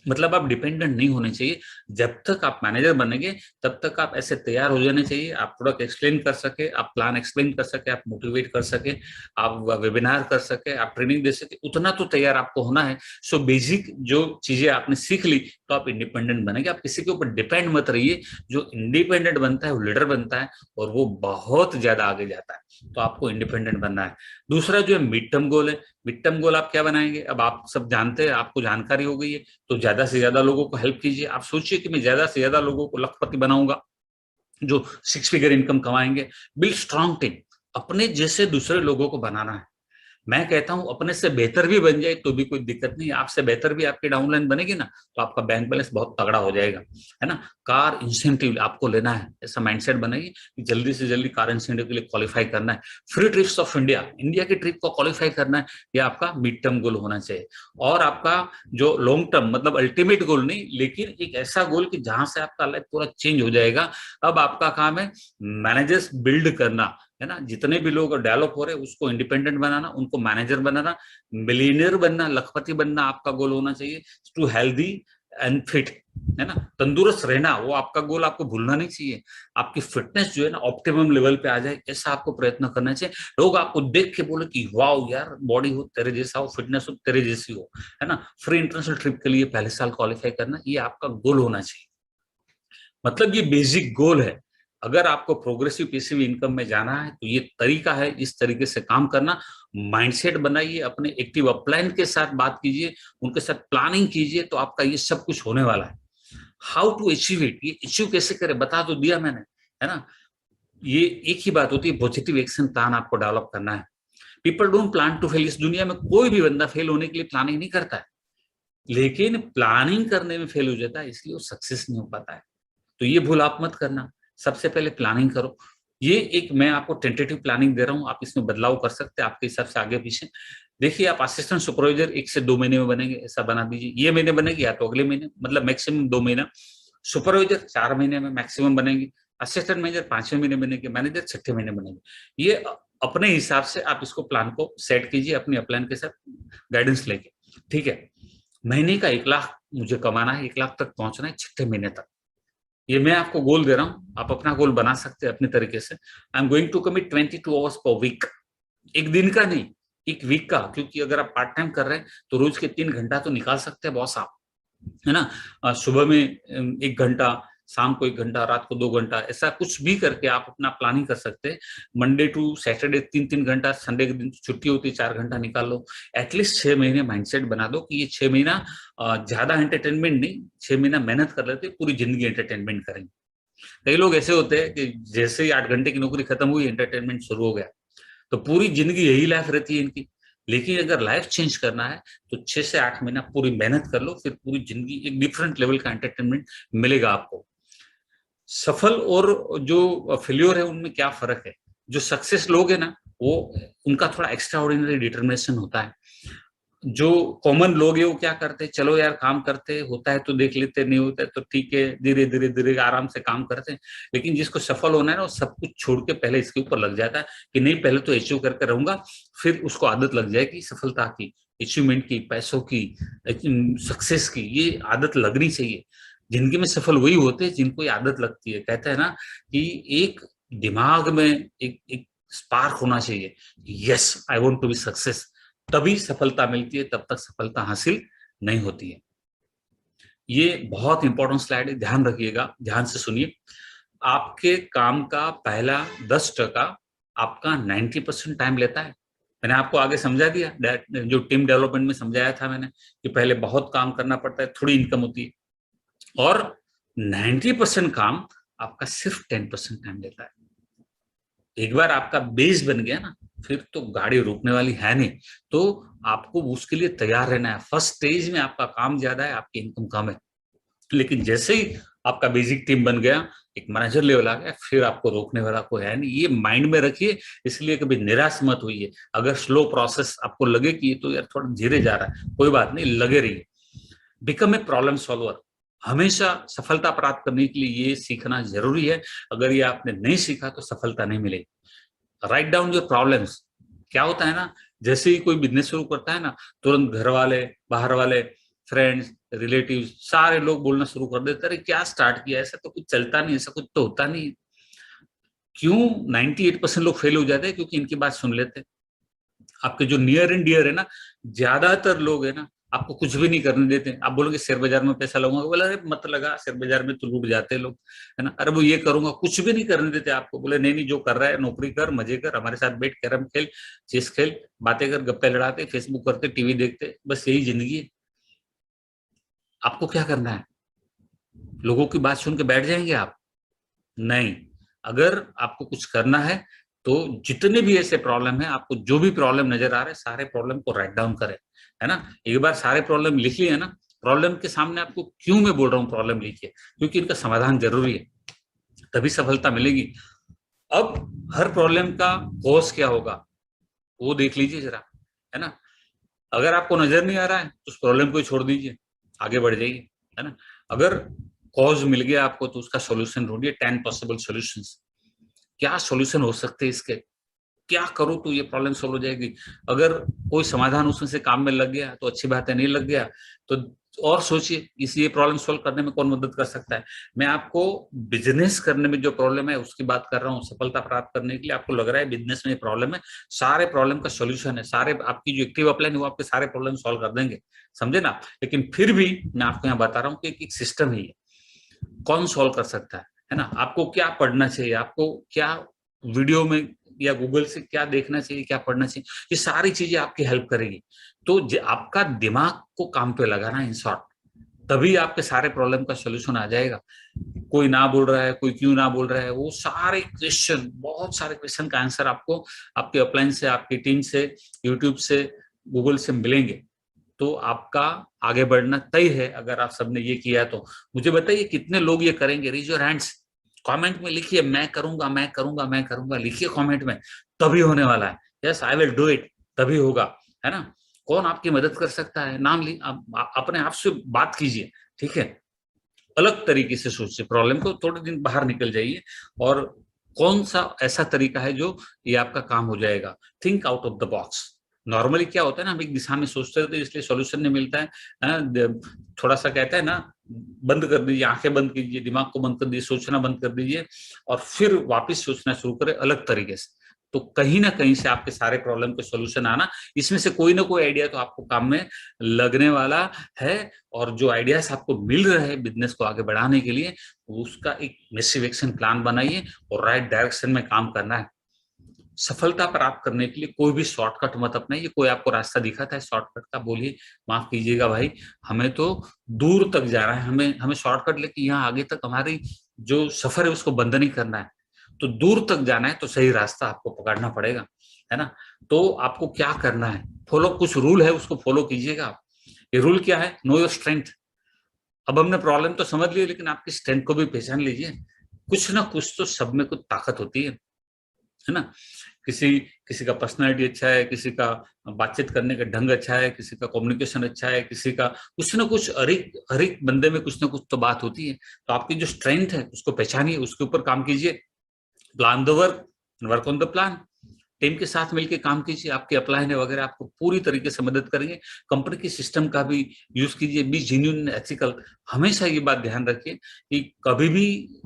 मतलब आप डिपेंडेंट नहीं होने चाहिए। जब तक आप मैनेजर बनेंगे तब तक आप ऐसे तैयार हो जाने चाहिए, आप प्रोडक्ट एक्सप्लेन कर सके, आप प्लान एक्सप्लेन कर सके, आप मोटिवेट कर सके, आप वेबिनार कर सके, आप ट्रेनिंग दे सके, उतना तो तैयार आपको होना है। सो बेसिक जो चीजें आपने सीख ली तो आप इंडिपेंडेंट बनेंगे, आप किसी के ऊपर डिपेंड मत रहिए। जो इंडिपेंडेंट बनता है वो लीडर बनता है और वो बहुत ज्यादा आगे जाता है। तो आपको इंडिपेंडेंट बनना है। दूसरा जो है मिड टर्म गोल है, मिड टर्म गोल आप क्या बनाएंगे, अब आप सब जानते हैं, आपको जानकारी हो गई है, तो ज्यादा से ज्यादा लोगों को हेल्प कीजिए। आप सोचिए कि मैं ज्यादा से ज्यादा लोगों को लखपति बनाऊंगा जो 6 फिगर इनकम कमाएंगे। बिल्ड स्ट्रॉन्ग टीम, अपने जैसे दूसरे लोगों को बनाना है। मैं कहता हूं अपने से बेहतर भी बन जाए तो भी कोई दिक्कत नहीं, आपसे बेहतर भी आपकी डाउनलाइन बनेगी ना, तो आपका बैंक बैलेंस बहुत तगड़ा हो जाएगा, है ना। कार इंसेंटिव आपको लेना है, ऐसा माइंडसेट बनाइए कि जल्दी से जल्दी कार इंसेंटिव के लिए क्वालिफाई करना है। Free trips of India, India की ट्रिप को क्वालिफाई करना है, यह आपका मिड टर्म गोल होना चाहिए। और आपका जो लॉन्ग टर्म, मतलब अल्टीमेट गोल नहीं, लेकिन एक ऐसा गोल कि जहां से आपका लाइफ पूरा चेंज हो जाएगा। अब आपका काम है मैनेजर्स बिल्ड करना, है ना। जितने भी लोग डेवलप हो रहे हैं उसको इंडिपेंडेंट बनाना, उनको मैनेजर बनाना, मिलियनियर बनना, लखपति बनना आपका गोल होना चाहिए। टू हेल्दी एंड फिट, है ना, तंदुरुस्त रहना, वो आपका गोल आपको भूलना नहीं चाहिए। आपकी फिटनेस जो है ना ऑप्टिमम लेवल पे आ जाए, ऐसा आपको प्रयत्न करना चाहिए। लोग आपको देख के बोले कि वाओ यार, बॉडी हो तेरे जैसा हो, फिटनेस हो तेरे जैसी हो, है ना। फ्री इंटरनेशनल ट्रिप के लिए पहले साल क्वालिफाई करना, ये आपका गोल होना चाहिए। मतलब ये बेसिक गोल है। अगर आपको प्रोग्रेसिव पैसिव इनकम में जाना है तो ये तरीका है, इस तरीके से काम करना। माइंडसेट बनाइए, अपने एक्टिव अपलाइन के साथ बात कीजिए, उनके साथ प्लानिंग कीजिए, तो आपका ये सब कुछ होने वाला है। हाउ टू अचीव इट, ये अचीव कैसे करें बता तो दिया मैंने, है ना। ये एक ही बात होती है, पॉजिटिव एक्शन प्लान आपको डेवलप करना है। People don't plan to fail, इस दुनिया में कोई भी बंदा फेल होने के लिए प्लानिंग नहीं करता है, लेकिन प्लानिंग करने में फेल हो जाता है, इसलिए वो सक्सेस नहीं हो पाता है। तो ये भूल आप मत करना, सबसे पहले प्लानिंग करो। ये एक मैं आपको टेंटेटिव प्लानिंग दे रहा हूं, आप इसमें बदलाव कर सकते हैं आपके हिसाब से आगे पीछे। देखिए, आप असिस्टेंट सुपरवाइजर 1 से 2 महीने में बनेंगे, ऐसा बना दीजिए। ये महीने बनेगी या तो अगले महीने, मतलब मैक्सिमम 2 महीना। सुपरवाइजर 4 महीने में मैक्सिमम बनेगी, असिस्टेंट मैनेजर 5वें महीने बनेगी, मैनेजर 6ठे महीने बनेगी। ये अपने हिसाब से आप इसको प्लान को सेट कीजिए, अपने प्लान के साथ गाइडेंस लेके। ठीक है, महीने का 1 लाख मुझे कमाना है, 1 लाख तक पहुंचना है 6ठे महीने तक। ये मैं आपको गोल दे रहा हूं, आप अपना गोल बना सकते हैं अपने तरीके से। I am going to commit 22 hours per week, एक दिन का नहीं, एक वीक का, क्योंकि अगर आप पार्ट टाइम कर रहे हैं तो रोज के 3 घंटा तो निकाल सकते हैं बॉस आप, है ना। सुबह में 1 घंटा, शाम को 1 घंटा, रात को 2 घंटा, ऐसा कुछ भी करके आप अपना प्लानिंग कर सकते हैं। मंडे टू सैटरडे 3-3 घंटा, संडे के दिन छुट्टी होती है 4 घंटा निकाल लो। एटलीस्ट 6 महीने माइंडसेट बना दो कि ये 6 महीना ज्यादा एंटरटेनमेंट नहीं, 6 महीना मेहनत कर लेते, पूरी जिंदगी एंटरटेनमेंट करेंगे। कई लोग ऐसे होते हैं कि जैसे ही 8 घंटे की नौकरी खत्म हुई एंटरटेनमेंट शुरू हो गया, तो पूरी जिंदगी यही लाइफ रहती है इनकी। लेकिन अगर लाइफ चेंज करना है तो 6 से 8 महीना पूरी मेहनत कर लो, फिर पूरी जिंदगी एक डिफरेंट लेवल का एंटरटेनमेंट मिलेगा आपको। सफल और जो फेल्योर है उनमें क्या फर्क है? जो सक्सेस लोग है ना, वो उनका थोड़ा एक्स्ट्रा ऑर्डिनरी डिटर्मिनेशन होता है। जो कॉमन लोग है वो क्या करते हैं, चलो यार काम करते, होता है तो देख लेते, नहीं होता है तो ठीक है, धीरे धीरे धीरे आराम से काम करते हैं। लेकिन जिसको सफल होना है ना, वो सब कुछ छोड़ के पहले इसके ऊपर लग जाता है कि नहीं, पहले तो अचीव करके रहूंगा, फिर उसको आदत लग जाएगी सफलता की, अचीवमेंट की, पैसों की, सक्सेस की। ये आदत लगनी चाहिए। जिंदगी में सफल वही होते हैं जिनको ये आदत लगती है। कहते हैं ना कि एक दिमाग में एक एक स्पार्क होना चाहिए, yes I want to be success, तभी सफलता मिलती है, तब तक सफलता हासिल नहीं होती है। ये बहुत इंपॉर्टेंट स्लाइड है, ध्यान रखिएगा, ध्यान से सुनिए। आपके काम का पहला 10% आपका 90% टाइम लेता है। मैंने आपको आगे समझा दिया, जो टीम डेवलपमेंट में समझाया था मैंने, कि पहले बहुत काम करना पड़ता है, थोड़ी इनकम होती है, और 90% काम आपका सिर्फ 10% टाइम लेता है। एक बार आपका बेस बन गया ना, फिर तो गाड़ी रुकने वाली है नहीं। तो आपको उसके लिए तैयार रहना है। फर्स्ट स्टेज में आपका काम ज्यादा है, आपकी इनकम कम है, लेकिन जैसे ही आपका बेसिक टीम बन गया, एक मैनेजर लेवल आ गया, फिर आपको रोकने वाला कोई है नहीं। ये माइंड में रखिए। इसलिए कभी निराश मत होइए। अगर स्लो प्रोसेस आपको लगे कि ये तो यार थोड़ा धीरे जा रहा है, कोई बात नहीं, लगे रहिए। Become a problem solver. हमेशा सफलता प्राप्त करने के लिए ये सीखना जरूरी है। अगर ये आपने नहीं सीखा तो सफलता नहीं मिलेगी। Write down your problems. क्या होता है ना, जैसे ही कोई बिजनेस शुरू करता है ना, तुरंत घर वाले, बाहर वाले, फ्रेंड्स, रिलेटिव्स, सारे लोग बोलना शुरू कर देते, अरे क्या स्टार्ट किया, ऐसा तो कुछ चलता नहीं, ऐसा कुछ तो होता नहीं। क्यों 98% लोग फेल हो जाते हैं? क्योंकि इनकी बात सुन लेते हैं। आपके जो नियर एंड डियर है ना, ज्यादातर लोग है ना, आपको कुछ भी नहीं करने देते। आप बोलोगे शेयर बाजार में पैसा लगाऊंगा, बोला अरे मत लगा, शेयर बाजार में तो लूट जाते हैं लोग, है ना। अरे वो ये करूंगा, कुछ भी नहीं करने देते आपको। बोले नहीं नहीं, जो कर रहा है नौकरी कर, मजे कर, हमारे साथ बैठ, कैरम खेल, चेस खेल, बातें कर, गप्पे लड़ाते, फेसबुक करते, टीवी देखते, बस यही जिंदगी है। आपको क्या करना है? लोगों की बात सुन के बैठ जाएंगे आप? नहीं। अगर आपको कुछ करना है तो जितने भी ऐसे प्रॉब्लम है, आपको जो भी प्रॉब्लम नजर आ रहे हैं, सारे प्रॉब्लम को राइट डाउन करें, है ना। एक बार सारे प्रॉब्लम लिख लिए ना, प्रॉब्लम के सामने आपको क्यों मैं बोल रहा हूँ प्रॉब्लम लिखिए, क्योंकि इनका समाधान जरूरी है, तभी सफलता मिलेगी। अब हर प्रॉब्लम का कॉज क्या होगा वो देख लीजिए जरा, है ना। अगर आपको नजर नहीं आ रहा है तो उस प्रॉब्लम को छोड़ दीजिए, आगे बढ़ जाइए, है ना। अगर कॉज मिल गया आपको तो उसका सॉल्यूशन ढूंढिए। 10 पॉसिबल सॉल्यूशंस। क्या सॉल्यूशन हो सकते हैं इसके, क्या करो तो ये प्रॉब्लम सॉल्व हो जाएगी। अगर कोई समाधान उसमें से काम में लग गया तो अच्छी बात है, नहीं लग गया तो और सोचिए इस ये प्रॉब्लम सॉल्व करने में कौन मदद कर सकता है। मैं आपको बिजनेस करने में जो प्रॉब्लम है उसकी बात कर रहा हूँ। सफलता प्राप्त करने के लिए आपको लग रहा है बिजनेस में प्रॉब्लम है, सारे प्रॉब्लम का सोल्यूशन है। सारे आपकी जो एक्टिव अपलाइन है वो आपके सारे प्रॉब्लम सॉल्व कर देंगे, समझे ना। लेकिन फिर भी मैं आपको यहाँ बता रहा हूँ कि एक सिस्टम है, कौन सॉल्व कर सकता है ना। आपको क्या पढ़ना चाहिए, आपको क्या वीडियो में या गूगल से क्या देखना चाहिए, क्या पढ़ना चाहिए, ये सारी चीजें आपकी हेल्प करेगी। तो आपका दिमाग को काम पे लगाना, इन शॉर्ट, तभी आपके सारे प्रॉब्लम का सोल्यूशन आ जाएगा। कोई ना बोल रहा है, कोई क्यों ना बोल रहा है, वो सारे क्वेश्चन, बहुत सारे क्वेश्चन का आंसर आपको आपके अपलाइन से, आपकी टीम से, यूट्यूब से, गूगल से मिलेंगे। तो आपका आगे बढ़ना तय है अगर आप सबने ये किया तो। मुझे बताइए कितने लोग ये करेंगे? रेज योर हैंड्स, कमेंट में लिखिए, मैं करूंगा, मैं करूंगा, मैं करूंगा, लिखिए कमेंट में, तभी होने वाला है। Yes I will do it, तभी होगा, है ना। कौन आपकी मदद कर सकता है, नाम अपने आप से बात कीजिए, ठीक है। अलग तरीके से सोचिए, प्रॉब्लम को थोड़े दिन बाहर निकल जाइए, और कौन सा ऐसा तरीका है जो ये आपका काम हो जाएगा। Think out of the box. Normally क्या होता है ना, हम एक दिशा में सोचते रहते हैं, इसलिए सॉल्यूशन नहीं मिलता है। थोड़ा सा कहता है ना, बंद कर दीजिए, आंखें बंद कीजिए, दिमाग को बंद कर दीजिए, सोचना बंद कर दीजिए, और फिर वापस सोचना शुरू करें अलग तरीके से। तो कहीं ना कहीं से आपके सारे प्रॉब्लम के सॉल्यूशन आना, इसमें से कोई ना कोई आइडिया तो आपको काम में लगने वाला है। और जो आइडियाज आपको मिल रहे हैं बिजनेस को आगे बढ़ाने के लिए, उसका एक मैसिव एक्शन प्लान बनाइए और राइट डायरेक्शन में काम करना है। सफलता प्राप्त करने के लिए कोई भी शॉर्टकट मत अपनाइए। कोई आपको रास्ता दिखाता है शॉर्टकट का, बोलिए माफ कीजिएगा भाई, हमें तो दूर तक जाना है, हमें हमें शॉर्टकट लेके यहाँ आगे तक हमारी जो सफर है उसको बंद नहीं करना है। तो दूर तक जाना है तो सही रास्ता आपको पकड़ना पड़ेगा। है ना। तो आपको क्या करना है, फॉलो, कुछ रूल है उसको फॉलो कीजिएगा आप। ये रूल क्या है, नो योर स्ट्रेंथ। अब हमने प्रॉब्लम तो समझ ली, लेकिन आपकी स्ट्रेंथ को भी पहचान लीजिए। कुछ ना कुछ तो सब में कुछ ताकत होती है ना। किसी किसी का पर्सनालिटी अच्छा है, किसी का बातचीत करने का ढंग अच्छा है, किसी का कम्युनिकेशन अच्छा है, किसी का कुछ ना कुछ, हर एक बंदे में कुछ ना कुछ तो बात होती है। तो आपकी जो स्ट्रेंथ है उसको पहचानिए, उसके ऊपर काम कीजिए। Plan the work, work on the plan. Team के साथ मिलकर काम कीजिए, आपके अपलाइन वगैरह आपको पूरी तरीके से मदद करेंगे। कंपनी के सिस्टम का भी यूज कीजिए, बी जेन्युइन एथिकल। हमेशा ये बात ध्यान रखिए कि कभी भी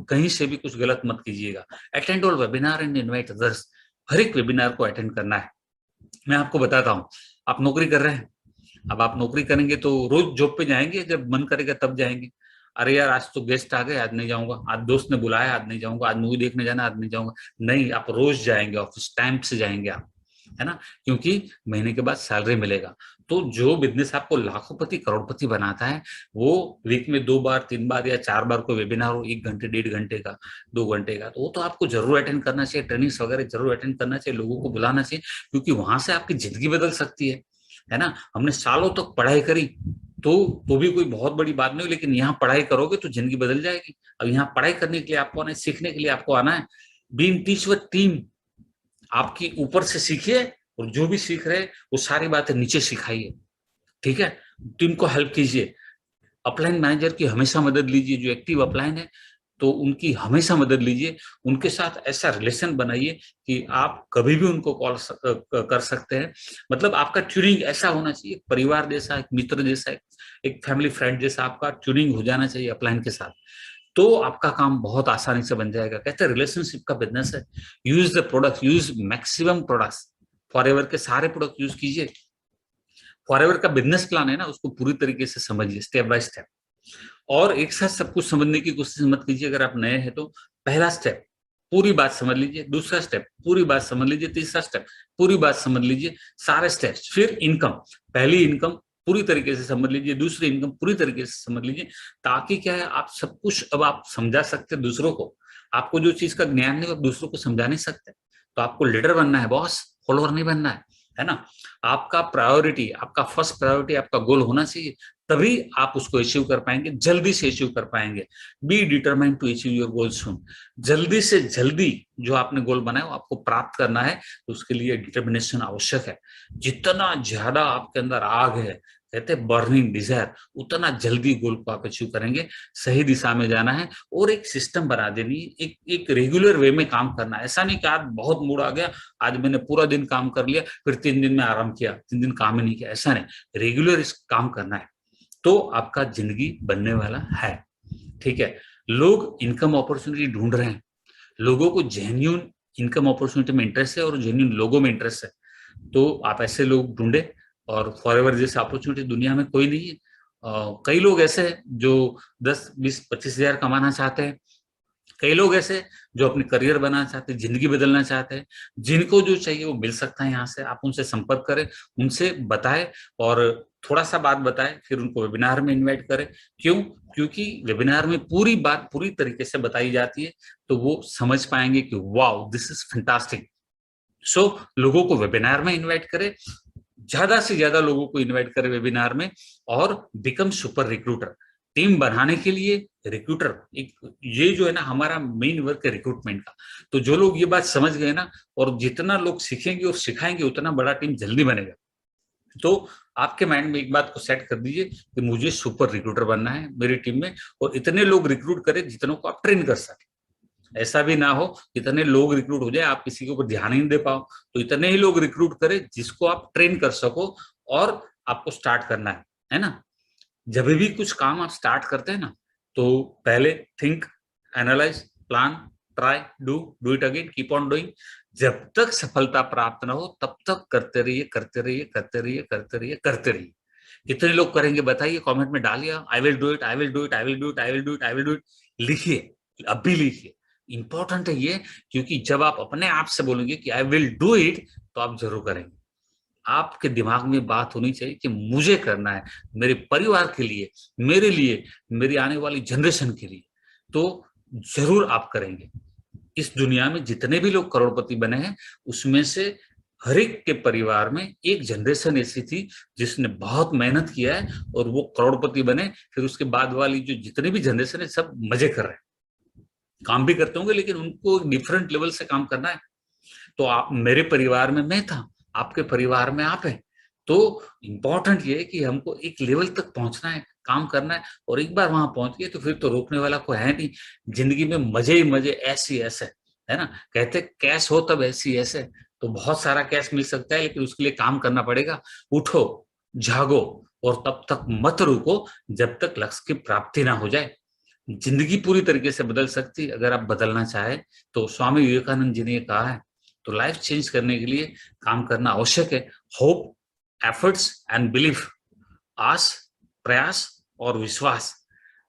कहीं से भी कुछ गलत मत कीजिएगा। Attend all webinar and invite others. हर एक वेबिनार को अटेंड करना है। मैं आपको बताता हूँ, आप नौकरी कर रहे हैं, अब आप नौकरी करेंगे तो रोज जॉब पे जाएंगे, जब मन करेगा तब जाएंगे। अरे यार आज तो गेस्ट आ गए, आज नहीं जाऊंगा, आज दोस्त ने बुलाया, आज नहीं जाऊंगा, आज मूवी देखने जाना, आज नहीं जाऊंगा। नहीं, आप रोज जाएंगे, ऑफिस टाइम से जाएंगे आप, है ना। क्योंकि महीने के बाद सैलरी मिलेगा। तो जो बिजनेस आपको लाखोंपति करोड़पति बनाता है, वो वीक में 2 बार 3 बार या 4 बार को वेबिनार हो, 1 घंटे 1.5 घंटे का, 2 घंटे का, तो वो तो आपको जरूर अटेंड करना चाहिए। ट्रेनिंग्स वगैरह जरूर अटेंड करना चाहिए, लोगों को बुलाना चाहिए, क्योंकि वहां से आपकी जिंदगी बदल सकती है ना। हमने सालों तक पढ़ाई करी तो भी कोई बहुत बड़ी बात नहीं, लेकिन यहाँ पढ़ाई करोगे तो जिंदगी बदल जाएगी। अब यहाँ पढ़ाई करने के लिए आपको आना है, सीखने के लिए आपको आना है। बीइंग टीच विद टीम, आपकी ऊपर से सीखिए, और जो भी सीख रहे वो सारी बातें नीचे सिखाइए, ठीक है। टीम को हेल्प कीजिए। अपलाइन मैनेजर की हमेशा मदद लीजिए, जो एक्टिव अपलाइन है तो उनकी हमेशा मदद लीजिए। उनके साथ ऐसा रिलेशन बनाइए कि आप कभी भी उनको कॉल कर सकते हैं। मतलब आपका ट्यूनिंग ऐसा होना चाहिए, परिवार जैसा, एक मित्र जैसा, एक फैमिली फ्रेंड जैसा आपका ट्यूनिंग हो जाना चाहिए अपलाइन के साथ। तो आपका काम बहुत आसानी से बन जाएगा। कहते हैं रिलेशनशिप का बिजनेस है। Use the product, use maximum products. Forever के सारे प्रोडक्ट यूज कीजिए। फॉरएवर का बिजनेस प्लान है ना, उसको पूरी तरीके से समझिए, स्टेप बाय स्टेप। और एक साथ सब कुछ समझने की कोशिश मत कीजिए। अगर आप नए हैं तो पहला स्टेप पूरी बात समझ लीजिए, दूसरा स्टेप पूरी बात समझ लीजिए, तीसरा स्टेप पूरी बात समझ लीजिए, सारे स्टेप्स। फिर इनकम, पहली इनकम पूरी तरीके से समझ लीजिए, दूसरी इनकम पूरी तरीके से समझ लीजिए। ताकि क्या है, आप सब कुछ अब आप समझा सकते हैं दूसरों को। आपको जो चीज का ज्ञान नहीं, आप दूसरों को समझा नहीं सकते। तो आपको लीडर बनना है बॉस, फॉलोअर नहीं बनना है ना। आपका प्रायोरिटी, आपका फर्स्ट प्रायोरिटी आपका गोल होना चाहिए, तभी आप उसको अचीव कर पाएंगे, जल्दी से अचीव कर पाएंगे। Be determined to achieve your goal soon. जल्दी से जल्दी जो आपने गोल बनाया वो आपको प्राप्त करना है, तो उसके लिए डिटर्मिनेशन आवश्यक है। जितना ज्यादा आपके अंदर आग है, कहते हैं बर्निंग डिजायर, उतना जल्दी गोल को आप अचीव करेंगे। सही दिशा में जाना है, और एक सिस्टम बना देनी, एक रेगुलर वे में काम करना। ऐसा नहीं कि आज बहुत मूड आ गया, आज मैंने पूरा दिन काम कर लिया, फिर 3 दिन में आराम किया, 3 दिन काम ही नहीं किया, ऐसा नहीं। रेगुलर इस काम करना है, तो आपका जिंदगी बनने वाला है, ठीक है। लोग इनकम अपॉर्चुनिटी ढूंढ रहे हैं, लोगों को जेन्यून इनकम अपॉर्चुनिटी में इंटरेस्ट है, और जेन्यून लोगों में इंटरेस्ट है। तो आप ऐसे लोग ढूंढे, और फॉरएवर जैसे अपॉर्चुनिटी दुनिया में कोई नहीं है। कई लोग ऐसे हैं जो 10, 20, 25 हजार कमाना चाहते हैं। कई लोग ऐसे जो अपनी करियर बनाना चाहते हैं, जिंदगी बदलना चाहते हैं। जिनको जो चाहिए वो मिल सकता है यहाँ से। आप उनसे संपर्क करें, उनसे बताएं, और थोड़ा सा बात बताएं, फिर उनको वेबिनार में इनवाइट करें। क्यों? क्योंकि वेबिनार में पूरी बात पूरी तरीके से बताई जाती है, तो वो समझ पाएंगे कि वाओ दिस इज फैंटास्टिक। सो लोगों को वेबिनार में इनवाइट करें, ज्यादा से ज्यादा लोगों को इनवाइट करें वेबिनार में, और बिकम सुपर रिक्रूटर। टीम बनाने के लिए रिक्रूटर, एक ये जो है ना हमारा मेन वर्क है रिक्रूटमेंट का। तो जो लोग ये बात समझ गए ना, और जितना लोग सीखेंगे और सिखाएंगे, उतना बड़ा टीम जल्दी बनेगा। तो आपके माइंड में एक बात को सेट कर दीजिए कि मुझे सुपर रिक्रूटर बनना है मेरी टीम में, और इतने लोग रिक्रूट करें जितनों को आप ट्रेन कर सके। ऐसा भी ना हो इतने लोग रिक्रूट हो जाए आप किसी के ऊपर ध्यान ही नहीं दे पाओ। तो इतने ही लोग रिक्रूट करें जिसको आप ट्रेन कर सको, और आपको स्टार्ट करना है ना। जब भी कुछ काम आप स्टार्ट करते हैं ना, तो पहले think, analyse, plan, try, do it again, keep on doing. जब तक सफलता प्राप्त ना हो तब तक करते रहिए, करते रहिए, करते रहिए, करते रहिए, करते रहिए। कितने लोग करेंगे बताइए, कमेंट में डालिए। I will do it, I will do it, I will do it, I will do it, I will do it, लिखिए, अब भी लिखिए। इंपॉर्टेंट है ये, क्योंकि जब आप अपने आप से बोलेंगे कि आई विल डू इट, तो आप जरूर करेंगे। आपके दिमाग में बात होनी चाहिए कि मुझे करना है, मेरे परिवार के लिए, मेरे लिए, मेरी आने वाली जनरेशन के लिए। तो जरूर आप करेंगे। इस दुनिया में जितने भी लोग करोड़पति बने हैं, उसमें से हर एक के परिवार में एक जनरेशन ऐसी थी जिसने बहुत मेहनत किया है और वो करोड़पति बने। फिर उसके बाद वाली जो जितने भी जनरेशन है सब मजे कर रहे हैं, काम भी करते होंगे लेकिन उनको डिफरेंट लेवल से काम करना है। तो आप, मेरे परिवार में मैं था, आपके परिवार में आप है, तो इम्पोर्टेंट ये है कि हमको एक लेवल तक पहुंचना है, काम करना है, और एक बार वहां पहुंच गए तो फिर तो रोकने वाला कोई है नहीं। जिंदगी में मजे ही मजे, ऐसी ऐसे, है ना, कहते कैश हो तब ऐसी ऐसे। तो बहुत सारा कैश मिल सकता है लेकिन उसके लिए काम करना पड़ेगा। उठो, जागो, और तब तक मत रुको जब तक लक्ष्य की प्राप्ति ना हो जाए। जिंदगी पूरी तरीके से बदल सकती है अगर आप बदलना चाहे तो। स्वामी विवेकानंद जी ने कहा है, तो लाइफ चेंज करने के लिए काम करना आवश्यक है। होप, एफर्ट्स एंड बिलीफ, आस, प्रयास और विश्वास।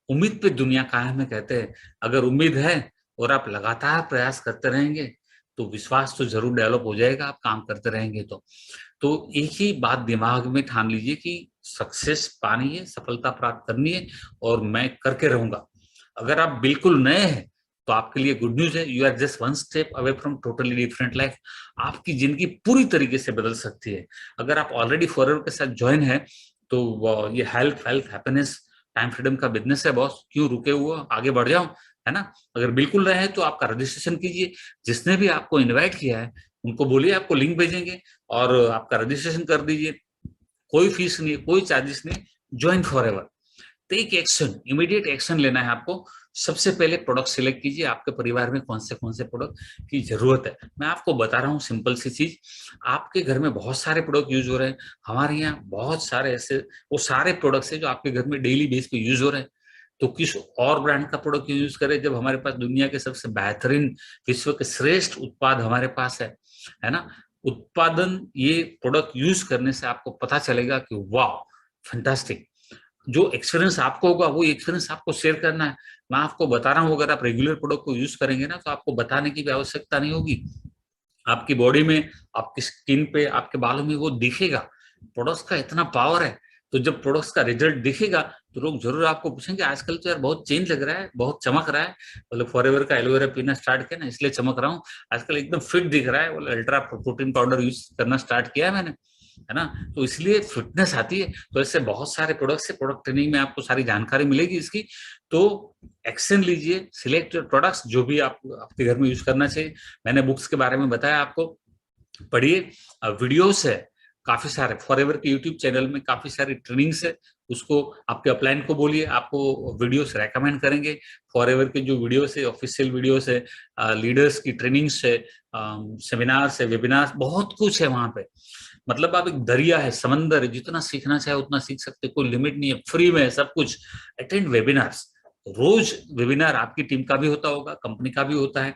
उम्मीद पे दुनिया कायम है कहते हैं। अगर उम्मीद है और आप लगातार प्रयास करते रहेंगे तो विश्वास तो जरूर डेवलप हो जाएगा, आप काम करते रहेंगे तो एक ही बात दिमाग में ठान लीजिए कि सक्सेस पानी है, सफलता प्राप्त करनी है और मैं करके रहूंगा। अगर आप बिल्कुल नए हैं तो आपके लिए गुड न्यूज है, you are just one step away from totally different life. आपकी जिंदगी पूरी तरीके से बदल सकती है। अगर आप ऑलरेडी फॉरएवर के साथ ज्वाइन है तो ये health wealth happiness time freedom का बिजनेस है बॉस, क्यों रुके हुए, आगे बढ़ जाओ, है ना। अगर बिल्कुल रहे तो आपका रजिस्ट्रेशन कीजिए। जिसने भी आपको इन्वाइट किया है उनको बोलिए आपको लिंक भेजेंगे और आपका रजिस्ट्रेशन कर दीजिए। कोई फीस नहीं, कोई चार्जेस नहीं, join Forever. Take action, immediate action लेना है आपको। सबसे पहले प्रोडक्ट सिलेक्ट कीजिए, आपके परिवार में कौन से प्रोडक्ट की जरूरत है। मैं आपको बता रहा हूँ सिंपल सी चीज, आपके घर में बहुत सारे प्रोडक्ट यूज हो रहे हैं, हमारे यहाँ बहुत सारे ऐसे वो सारे प्रोडक्ट्स है जो आपके घर में डेली बेस पे यूज हो रहे हैं। तो किस और ब्रांड का प्रोडक्ट यूज करें जब हमारे पास दुनिया के सबसे बेहतरीन, विश्व के श्रेष्ठ उत्पाद हमारे पास है ना। उत्पादन, ये प्रोडक्ट यूज करने से आपको पता चलेगा कि वाह फैंटास्टिक। जो एक्सपीरियंस आपको होगा वो एक्सपीरियंस आपको शेयर करना है। मैं आपको बता रहा हूँ, अगर आप रेगुलर प्रोडक्ट को यूज करेंगे ना तो आपको बताने की भी आवश्यकता नहीं होगी। आपकी बॉडी में, आपकी स्किन पे, आपके बालों में वो दिखेगा। प्रोडक्ट्स का इतना पावर है। तो जब प्रोडक्ट्स का रिजल्ट दिखेगा तो लोग जरूर आपको पूछेंगे, आजकल तो यार बहुत चेंज लग रहा है, बहुत चमक रहा है। बोले फॉरएवर का एलोवेरा पीना स्टार्ट किया ना इसलिए चमक रहा हूँ, आजकल एकदम फिट दिख रहा है। बोले अल्ट्रा प्रोटीन पाउडर यूज करना स्टार्ट किया है मैंने, है ना। तो इसलिए फिटनेस आती है। तो ऐसे बहुत सारे प्रोडक्ट्स है, प्रोडक्ट ट्रेनिंग में आपको सारी जानकारी मिलेगी इसकी। तो एक्शन लीजिए, सिलेक्ट प्रोडक्ट्स जो भी आप आपके घर में यूज करना चाहिए। मैंने बुक्स के बारे में बताया आपको, पढ़िए। वीडियोस है काफी सारे, फॉरएवर के यूट्यूब चैनल में काफी सारी ट्रेनिंग्स है, उसको आपके अपलाइन को बोलिए, आपको वीडियोस रेकमेंड करेंगे। फॉरएवर के जो वीडियोस है, ऑफिशियल वीडियोस है, लीडर्स की ट्रेनिंग्स है, सेमिनार्स है, वेबिनार्स, बहुत कुछ है वहां पे। मतलब आप एक दरिया है, समंदर है, जितना सीखना चाहे उतना सीख सकते, कोई लिमिट नहीं है, फ्री में है सब कुछ। अटेंड वेबिनार्स, रोज वेबिनार आपकी टीम का भी होता होगा, कंपनी का भी होता है।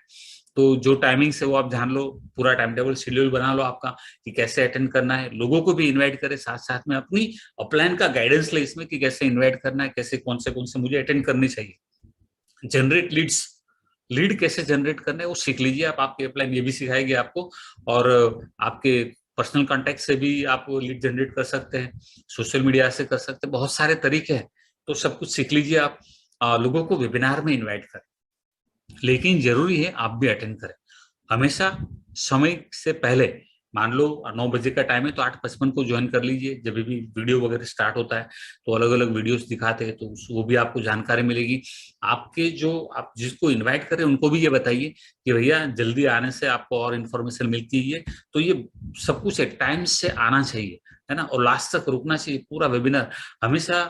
तो जो टाइमिंग है वो आप जान लो, पूरा टाइम टेबल शेड्यूल बना लो आपका कि कैसे अटेंड करना है। लोगों को भी इनवाइट करें, साथ साथ में अपनी अपलाइन का गाइडेंस ले इसमें कि कैसे इनवाइट करना है, कैसे कौन से मुझे अटेंड करनी चाहिए। जनरेट लीड्स, लीड कैसे जनरेट करना है वो सीख लीजिए आप, आपके अपलाइन ये भी सिखाएगी आपको। और आपके पर्सनल कांटेक्ट से भी आप लीड जनरेट कर सकते हैं, सोशल मीडिया से कर सकते हैं, बहुत सारे तरीके हैं। तो सब कुछ सीख लीजिए आप। लोगों को वेबिनार में इनवाइट करें, लेकिन जरूरी है आप भी अटेंड करें हमेशा समय से पहले। मान लो 9 बजे का टाइम है तो 8:55 को ज्वाइन कर लीजिए। जब भी वीडियो वगैरह स्टार्ट होता है तो अलग अलग वीडियोस दिखाते हैं, तो वो भी आपको जानकारी मिलेगी। आपके जो आप जिसको इनवाइट करें उनको भी ये बताइए कि भैया जल्दी आने से आपको और इन्फॉर्मेशन मिलती है। तो ये सब कुछ एक टाइम से आना चाहिए, है ना, और लास्ट तक रुकना चाहिए। पूरा वेबिनार हमेशा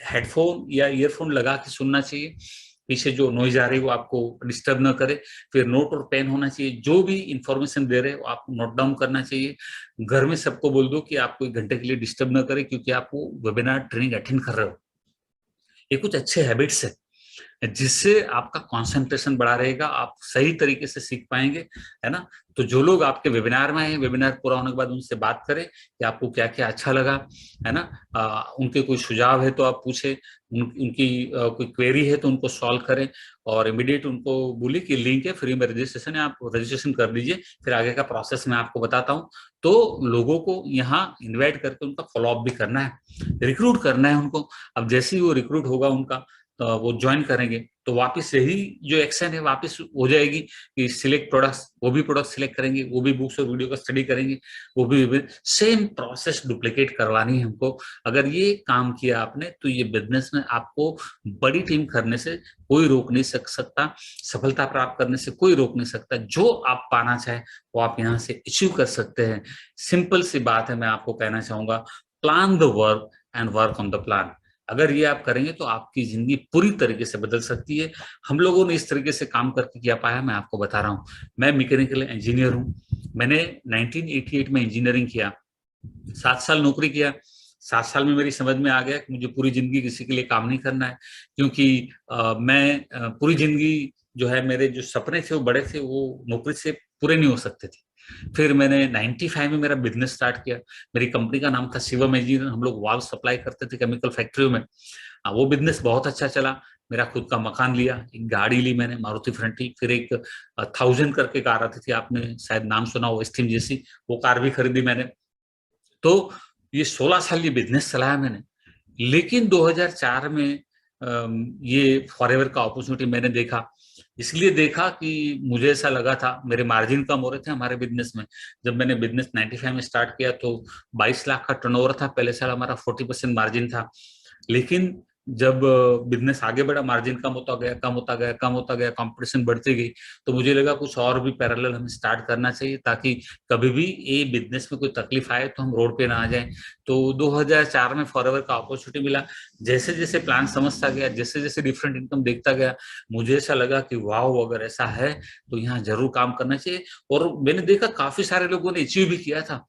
हेडफोन या ईयरफोन लगा के सुनना चाहिए, पीछे जो नॉइज आ रही है वो आपको डिस्टर्ब ना करे। फिर नोट और पेन होना चाहिए, जो भी इंफॉर्मेशन दे रहे हो आपको नोट डाउन करना चाहिए। घर में सबको बोल दो कि आपको 1 घंटे के लिए डिस्टर्ब ना करे, क्योंकि आप वो वेबिनार ट्रेनिंग अटेंड कर रहे हो। ये कुछ अच्छे हैबिट्स है जिससे आपका कंसंट्रेशन बढ़ा रहेगा, आप सही तरीके से सीख पाएंगे, है ना। तो जो लोग आपके वेबिनार में आए, वेबिनार पूरा होने के बाद उनसे बात करें कि आपको क्या क्या अच्छा लगा, है ना। उनके कोई सुझाव है तो आप पूछे, उनकी कोई क्वेरी है तो उनको सॉल्व करें। और इमीडिएट उनको बोलिए कि लिंक है, फ्री में रजिस्ट्रेशन है, आप रजिस्ट्रेशन कर दीजिए। फिर आगे का प्रोसेस मैं आपको बताता हूँ। तो लोगों को यहाँ इन्वाइट करके उनका फॉलोअप भी करना है, रिक्रूट करना है उनको। अब जैसे ही वो रिक्रूट होगा उनका, वो ज्वाइन करेंगे तो वापस यही जो एक्शन है वापस हो जाएगी कि सिलेक्ट प्रोडक्ट्स, वो भी प्रोडक्ट सिलेक्ट करेंगे, वो भी बुक्स और वीडियो का स्टडी करेंगे, वो भी सेम प्रोसेस डुप्लीकेट करवानी है हमको। अगर ये काम किया आपने तो ये बिजनेस में आपको बड़ी टीम करने से कोई रोक नहीं सकता, सफलता प्राप्त करने से कोई रोक नहीं सकता। जो आप पाना चाहे वो आप यहाँ से अचीव कर सकते हैं। सिंपल सी बात है, मैं आपको कहना चाहूंगा, plan the work and work on the plan. अगर ये आप करेंगे तो आपकी जिंदगी पूरी तरीके से बदल सकती है। हम लोगों ने इस तरीके से काम करके किया पाया, मैं आपको बता रहा हूँ। मैं मैकेनिकल इंजीनियर हूँ। मैंने 1988 में इंजीनियरिंग किया, 7 साल नौकरी किया। 7 साल में मेरी समझ में आ गया कि मुझे पूरी जिंदगी किसी के लिए काम नहीं करना है, क्योंकि मैं पूरी जिंदगी जो है, मेरे जो सपने थे वो बड़े थे, वो नौकरी से पूरे नहीं हो सकते थे। फिर मैंने 95 में मेरा बिजनेस स्टार्ट किया। मेरी कंपनी का नाम था शिवम इंजीनियर। हम लोग वाल्व सप्लाई करते थे केमिकल फैक्ट्रियों में। वो बिजनेस बहुत अच्छा चला। मेरा खुद का मकान लिया, एक गाड़ी ली मैंने मारुति फ्रंटी, फिर एक 1000 करके कार आती थी, आपने शायद नाम सुना हो, स्टीम जैसी, वो कार भी खरीदी मैंने। तो ये 16 साल ये बिजनेस चलाया मैंने। लेकिन 2004 में ये फॉरएवर का अपॉर्चुनिटी मैंने देखा। इसलिए देखा कि मुझे ऐसा लगा था, मेरे मार्जिन कम हो रहे थे हमारे बिजनेस में। जब मैंने बिजनेस 95 में स्टार्ट किया तो 22 लाख का टर्नओवर था, पहले साल हमारा 40% मार्जिन था। लेकिन जब बिजनेस आगे बढ़ा, मार्जिन कम होता गया, कम होता गया, कम होता गया, कंपटीशन बढ़ती गई, तो मुझे लगा कुछ और भी पैरेलल हमें स्टार्ट करना चाहिए, ताकि कभी भी ये बिजनेस में कोई तकलीफ आए तो हम रोड पे ना आ जाए। तो 2004 में फॉरएवर का अपॉर्चुनिटी मिला। जैसे जैसे प्लान समझता गया, जैसे जैसे डिफरेंट इनकम देखता गया, मुझे ऐसा लगा कि वाह, अगर ऐसा है तो यहाँ जरूर काम करना चाहिए। और मैंने देखा काफी सारे लोगों ने अचीव भी किया था।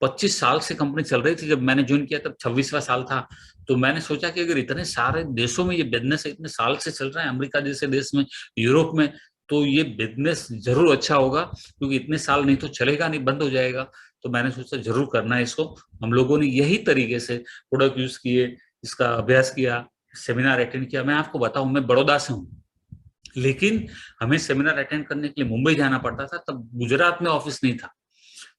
25 साल से कंपनी चल रही थी, जब मैंने ज्वाइन किया तब 26वां साल था। तो मैंने सोचा कि अगर इतने सारे देशों में ये बिजनेस इतने साल से चल रहा है, अमेरिका जैसे देश में, यूरोप में, तो ये बिजनेस जरूर अच्छा होगा, क्योंकि इतने साल नहीं तो चलेगा नहीं, बंद हो जाएगा। तो मैंने सोचा जरूर करना है इसको। हम लोगों ने यही तरीके से प्रोडक्ट यूज किए, इसका अभ्यास किया, सेमिनार अटेंड किया। मैं आपको बताऊं, मैं बड़ौदा से हूँ, लेकिन हमें सेमिनार अटेंड करने के लिए मुंबई जाना पड़ता था। तब गुजरात में ऑफिस नहीं था।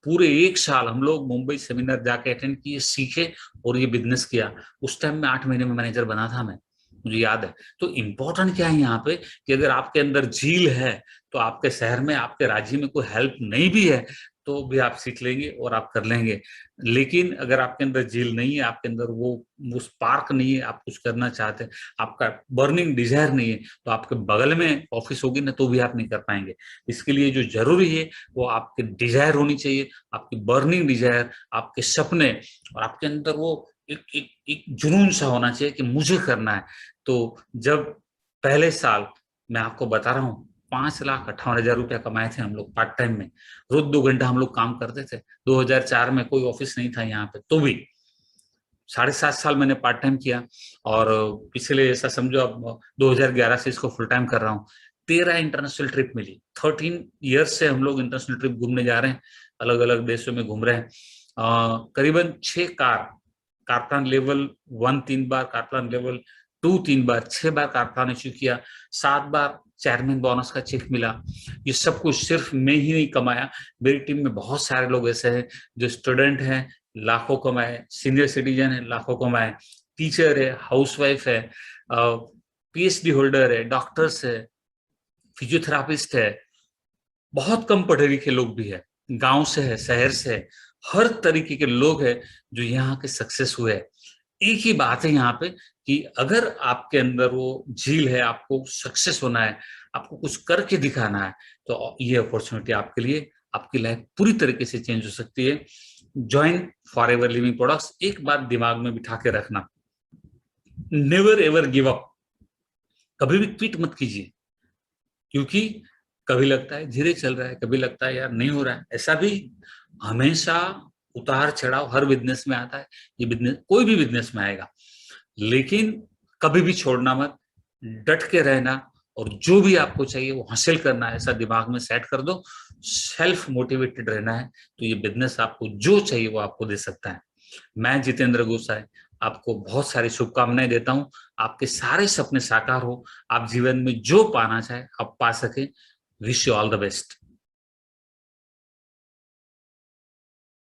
पूरे 1 साल हम लोग मुंबई सेमिनार जाके अटेंड किए, सीखे और ये बिजनेस किया। उस टाइम में 8 महीने में मैनेजर बना था मैं, मुझे याद है। तो इम्पोर्टेंट क्या है यहाँ पे कि अगर आपके अंदर झील है तो आपके शहर में, आपके राज्य में कोई हेल्प नहीं भी है तो भी आप सीख लेंगे और आप कर लेंगे। लेकिन अगर आपके अंदर झील नहीं है, आपके अंदर वो स्पार्क नहीं है, आप कुछ करना चाहते हैं, आपका बर्निंग डिजायर नहीं है, तो आपके बगल में ऑफिस होगी ना तो भी आप नहीं कर पाएंगे। इसके लिए जो जरूरी है वो आपके डिजायर होनी चाहिए, आपकी बर्निंग डिजायर, आपके सपने, और आपके अंदर वो एक जुनून सा होना चाहिए कि मुझे करना है। तो जब पहले साल, मैं आपको बता रहा हूँ, 5,58,000 रुपया कमाए थे हम लोग पार्ट टाइम में। रोज 2 घंटा हम लोग काम करते थे। 2004 में कोई ऑफिस नहीं था यहाँ पे, तो भी 7.5 साल मैंने पार्ट टाइम किया। और पिछले, ऐसा समझो अब 2011 से इसको फुल टाइम कर रहा हूँ। 13 इंटरनेशनल ट्रिप मिली। 13 ईयर्स से हम लोग इंटरनेशनल ट्रिप घूमने जा रहे हैं, अलग अलग देशों में घूम रहे हैं। करीबन 6 कारप्लान लेवल 1 3 बार, कारप्लान लेवल 2 3 बार, 6 बार कारप्लान इश्यू किया, 7 बार चेयरमैन बोनस का चेक मिला। ये सब कुछ सिर्फ मैं ही नहीं कमाया, मेरी टीम में बहुत सारे लोग ऐसे हैं जो स्टूडेंट हैं, लाखों कमाए, सीनियर सिटीजन है, लाखों कमाए, टीचर है, हाउसवाइफ है, पीएचडी होल्डर है, डॉक्टर्स है, फिजियोथेरापिस्ट है, बहुत कम पढ़े लिखे लोग भी है, गांव से है, शहर से है, हर तरीके के लोग हैं जो यहाँ के सक्सेस हुए हैं। एक ही बात है यहाँ पे कि अगर आपके अंदर वो झील है, आपको सक्सेस होना है, आपको कुछ करके दिखाना है, तो ये अपॉर्चुनिटी आपके लिए, आपकी लाइफ पूरी तरीके से चेंज हो सकती है। Join forever living products. एक बात दिमाग में बिठा के रखना, नेवर एवर गिव अप। कभी भी क्विट मत कीजिए, क्योंकि कभी लगता है धीरे चल रहा है, कभी लगता है यार नहीं हो रहा है। ऐसा भी हमेशा उतार चढ़ाव हर बिजनेस में आता है, ये बिजनेस, कोई भी बिजनेस में आएगा। लेकिन कभी भी छोड़ना मत, डट के रहना, और जो भी आपको चाहिए वो हासिल करना है, ऐसा दिमाग में सेट कर दो। सेल्फ मोटिवेटेड रहना है, तो ये बिजनेस आपको जो चाहिए वो आपको दे सकता है। मैं जितेंद्र गोसाई आपको बहुत सारी शुभकामनाएं देता हूं। आपके सारे सपने साकार हो, आप जीवन में जो पाना चाहे आप पा सके। Wish you all the best.